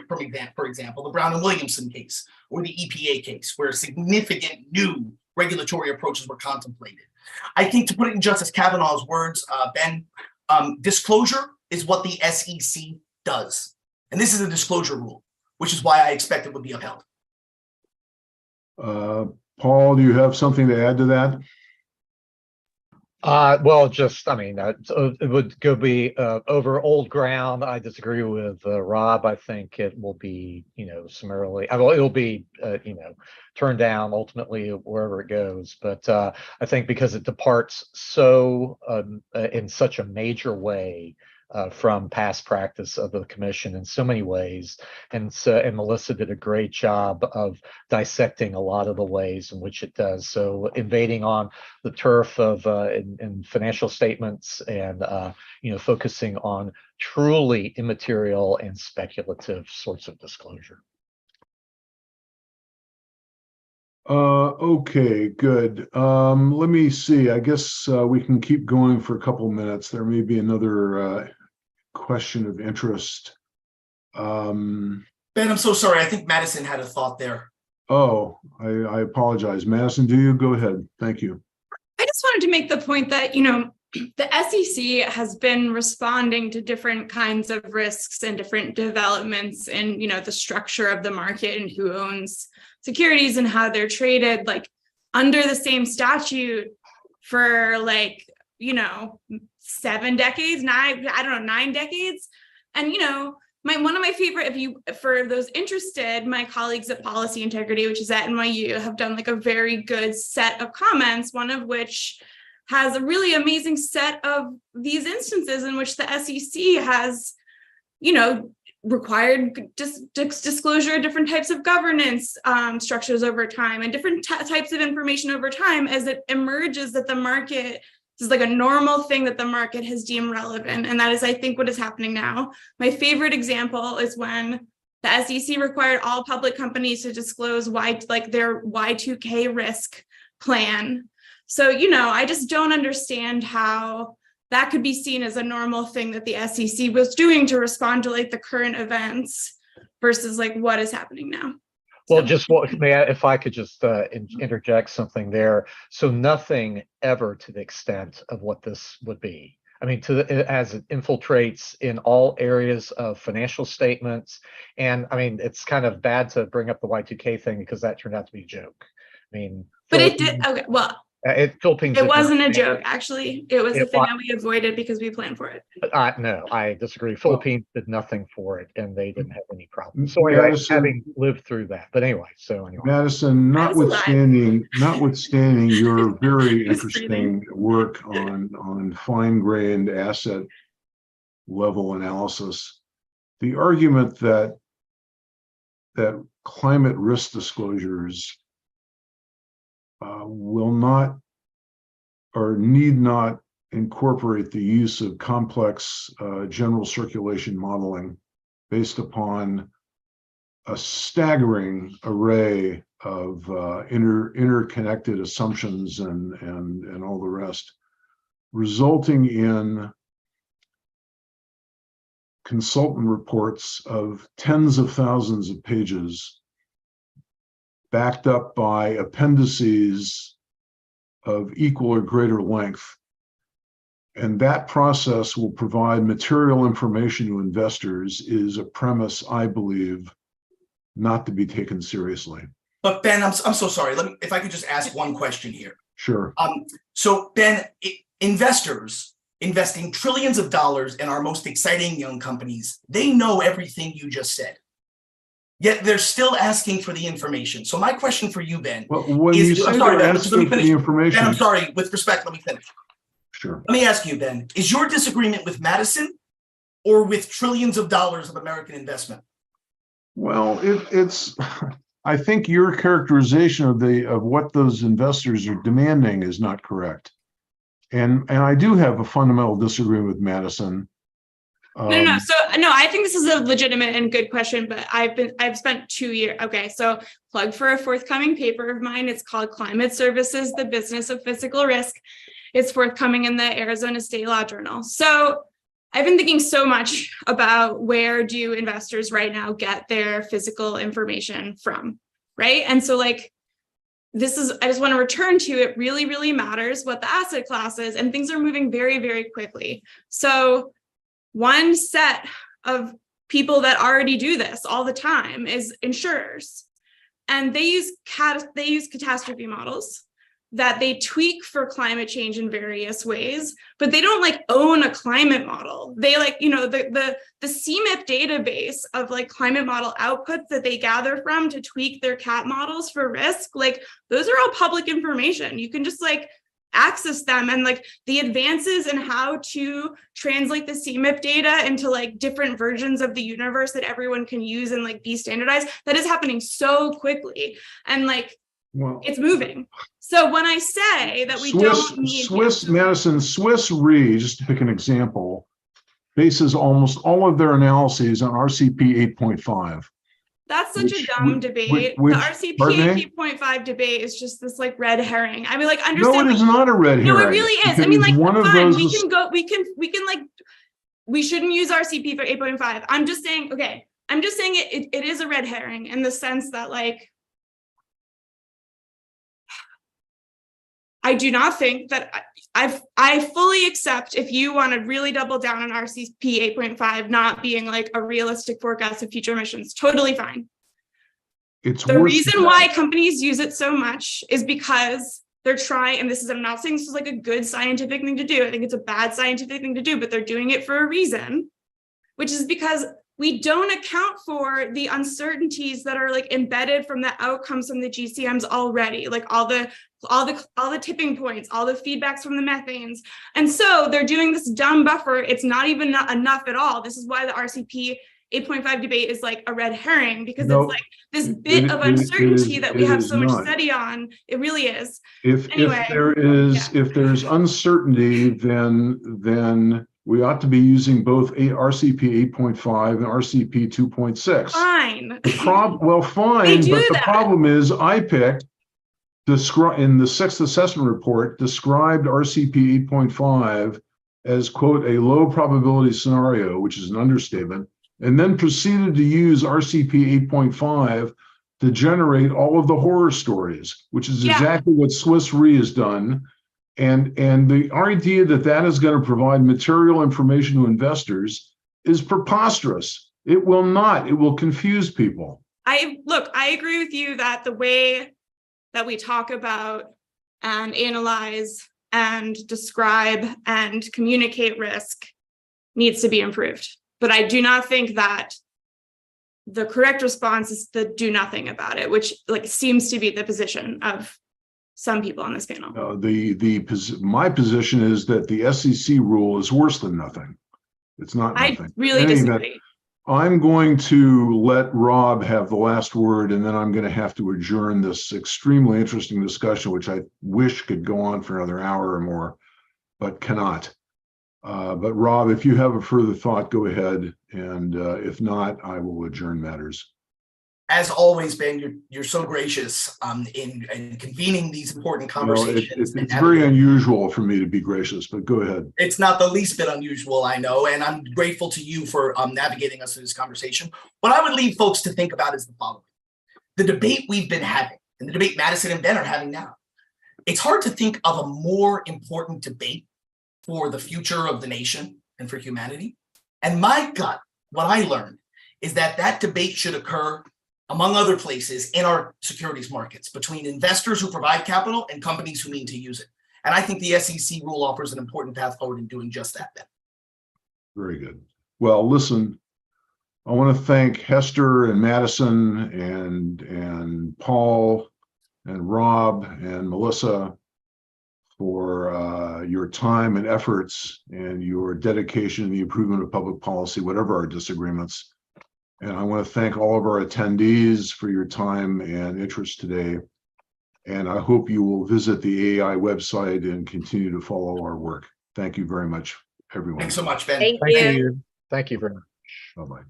example, the Brown and Williamson case or the EPA case, where significant new regulatory approaches were contemplated. I think, to put it in Justice Kavanaugh's words, Ben, disclosure is what the SEC does. And this is a disclosure rule, which is why I expect it would be upheld. Paul, do you have something to add to that? Well, just, I mean, it would go be over old ground. I disagree with Rob. I think it will be, summarily, it'll be, turned down ultimately wherever it goes. But I think because it departs so in such a major way from past practice of the commission in so many ways, and Melissa did a great job of dissecting a lot of the ways in which it does. So invading on the turf of in financial statements and focusing on truly immaterial and speculative sorts of disclosure. Okay, good. Let me see. I guess we can keep going for a couple minutes. There may be another question of interest. Ben, I'm so sorry. I think Madison had a thought there. Oh, I apologize. Madison, do you? Go ahead. Thank you. I just wanted to make the point that, the SEC has been responding to different kinds of risks and different developments in, the structure of the market and who owns securities and how they're traded, like under the same statute for 7 decades, 9 decades. And, one of my favorite, for those interested, my colleagues at Policy Integrity, which is at NYU, have done a very good set of comments, one of which has a really amazing set of these instances in which the SEC has, required disclosure of different types of governance structures over time and different types of information over time as it emerges that the market is a normal thing that the market has deemed relevant. And that is, I think, what is happening now. My favorite example is when the SEC required all public companies to disclose their Y2K risk plan. So, I just don't understand how that could be seen as a normal thing that the SEC was doing to respond to the current events versus what is happening now. Well, if I could just interject something there. So nothing ever to the extent of what this would be. I mean, as it infiltrates in all areas of financial statements. And I mean, it's kind of bad to bring up the Y2K thing because that turned out to be a joke. I mean, but it did. Okay, well. Philippines. It wasn't a joke, actually. It was a thing that we avoided because we planned for it. No, I disagree. Philippines did nothing for it, and they didn't have any problems. So anyway, having lived through that, but anyway. So anyway, Madison, notwithstanding your very interesting work on fine-grained asset level analysis, the argument that climate risk disclosures will not or need not incorporate the use of complex general circulation modeling based upon a staggering array of interconnected assumptions and all the rest, resulting in consultant reports of tens of thousands of pages backed up by appendices of equal or greater length. And that process will provide material information to investors is a premise, I believe, not to be taken seriously. But Ben, I'm so sorry. If I could just ask one question here. Sure. So Ben, investors investing trillions of dollars in our most exciting young companies, they know everything you just said. Yet they're still asking for the information. So my question for you, Ben, well, when you say they're asking for the information, Ben, I'm sorry, with respect, let me finish. Sure. Let me ask you, Ben, is your disagreement with Madison or with trillions of dollars of American investment? Well, it's I think your characterization of what those investors are demanding is not correct. And I do have a fundamental disagreement with Madison. No. So no, I think this is a legitimate and good question, but I've spent 2 years. Okay, so plug for a forthcoming paper of mine. It's called Climate Services: The Business of Physical Risk. It's forthcoming in the Arizona State Law Journal. So I've been thinking so much about where do investors right now get their physical information from, right? And so like, I just want to return to it really, really matters what the asset class is, and things are moving very, very quickly. So one set of people that already do this all the time is insurers. And they use catastrophe models that they tweak for climate change in various ways, but they don't like own a climate model. They like, you know, the CMIP database of like climate model outputs that they gather from to tweak their cat models for risk, like those are all public information. You can just like access them, and like the advances in how to translate the CMIP data into like different versions of the universe that everyone can use and like be standardized, that is happening so quickly. And like, well, it's moving. So when I say that we don't need Swiss Re, just to pick an example, bases almost all of their analyses on RCP 8.5. That's such a dumb debate. The RCP 8.5 debate is just this like red herring. I mean, like, understand. No, it is not a red herring. No, it really is. I mean, like, fine, we shouldn't use RCP for 8.5. I'm just saying, okay, it is a red herring in the sense that like, I do not think that I fully accept if you want to really double down on RCP 8.5 not being like a realistic forecast of future emissions. Totally fine. The reason why companies use it so much is because they're trying, and I'm not saying this is like a good scientific thing to do. I think it's a bad scientific thing to do, but they're doing it for a reason, which is because we don't account for the uncertainties that are like embedded from the outcomes from the GCMs already, like all the tipping points, all the feedbacks from the methanes. And so they're doing this dumb buffer. It's not even enough at all. This is why the RCP 8.5 debate is like a red herring, because it's like this bit of uncertainty that we have so much study on. It really is. If there's uncertainty, then we ought to be using both RCP 8.5 and RCP 2.6. Fine. Fine, but the problem is IPIC in the sixth assessment report described RCP 8.5 as, quote, a low probability scenario, which is an understatement, and then proceeded to use RCP 8.5 to generate all of the horror stories, which is exactly what Swiss Re has done. And the idea that is going to provide material information to investors is preposterous. It will not. It will confuse people. I agree with you that the way that we talk about and analyze and describe and communicate risk needs to be improved. But I do not think that the correct response is to do nothing about it, which like seems to be the position of some people on this panel. My position is that the SEC rule is worse than nothing. It's not nothing. I really disagree. I'm going to let Rob have the last word, and then I'm going to have to adjourn this extremely interesting discussion, which I wish could go on for another hour or more, but cannot. But Rob, if you have a further thought, go ahead. And if not, I will adjourn matters. As always, Ben, you're so gracious in convening these important conversations. It's very unusual for me to be gracious, but go ahead. It's not the least bit unusual, I know, and I'm grateful to you for navigating us through this conversation. What I would leave folks to think about is the following. The debate we've been having, and the debate Madison and Ben are having now, it's hard to think of a more important debate for the future of the nation and for humanity. And my gut, what I learned, is that debate should occur among other places in our securities markets between investors who provide capital and companies who need to use it. And I think the SEC rule offers an important path forward in doing just that, Ben. Very good. Well, listen, I want to thank Hester and Madison and Paul and Rob and Melissa for your time and efforts and your dedication in the improvement of public policy, whatever our disagreements. And I want to thank all of our attendees for your time and interest today. And I hope you will visit the AEI website and continue to follow our work. Thank you very much, everyone. Thanks so much, Ben. Thank you. Thank you very much. Bye-bye.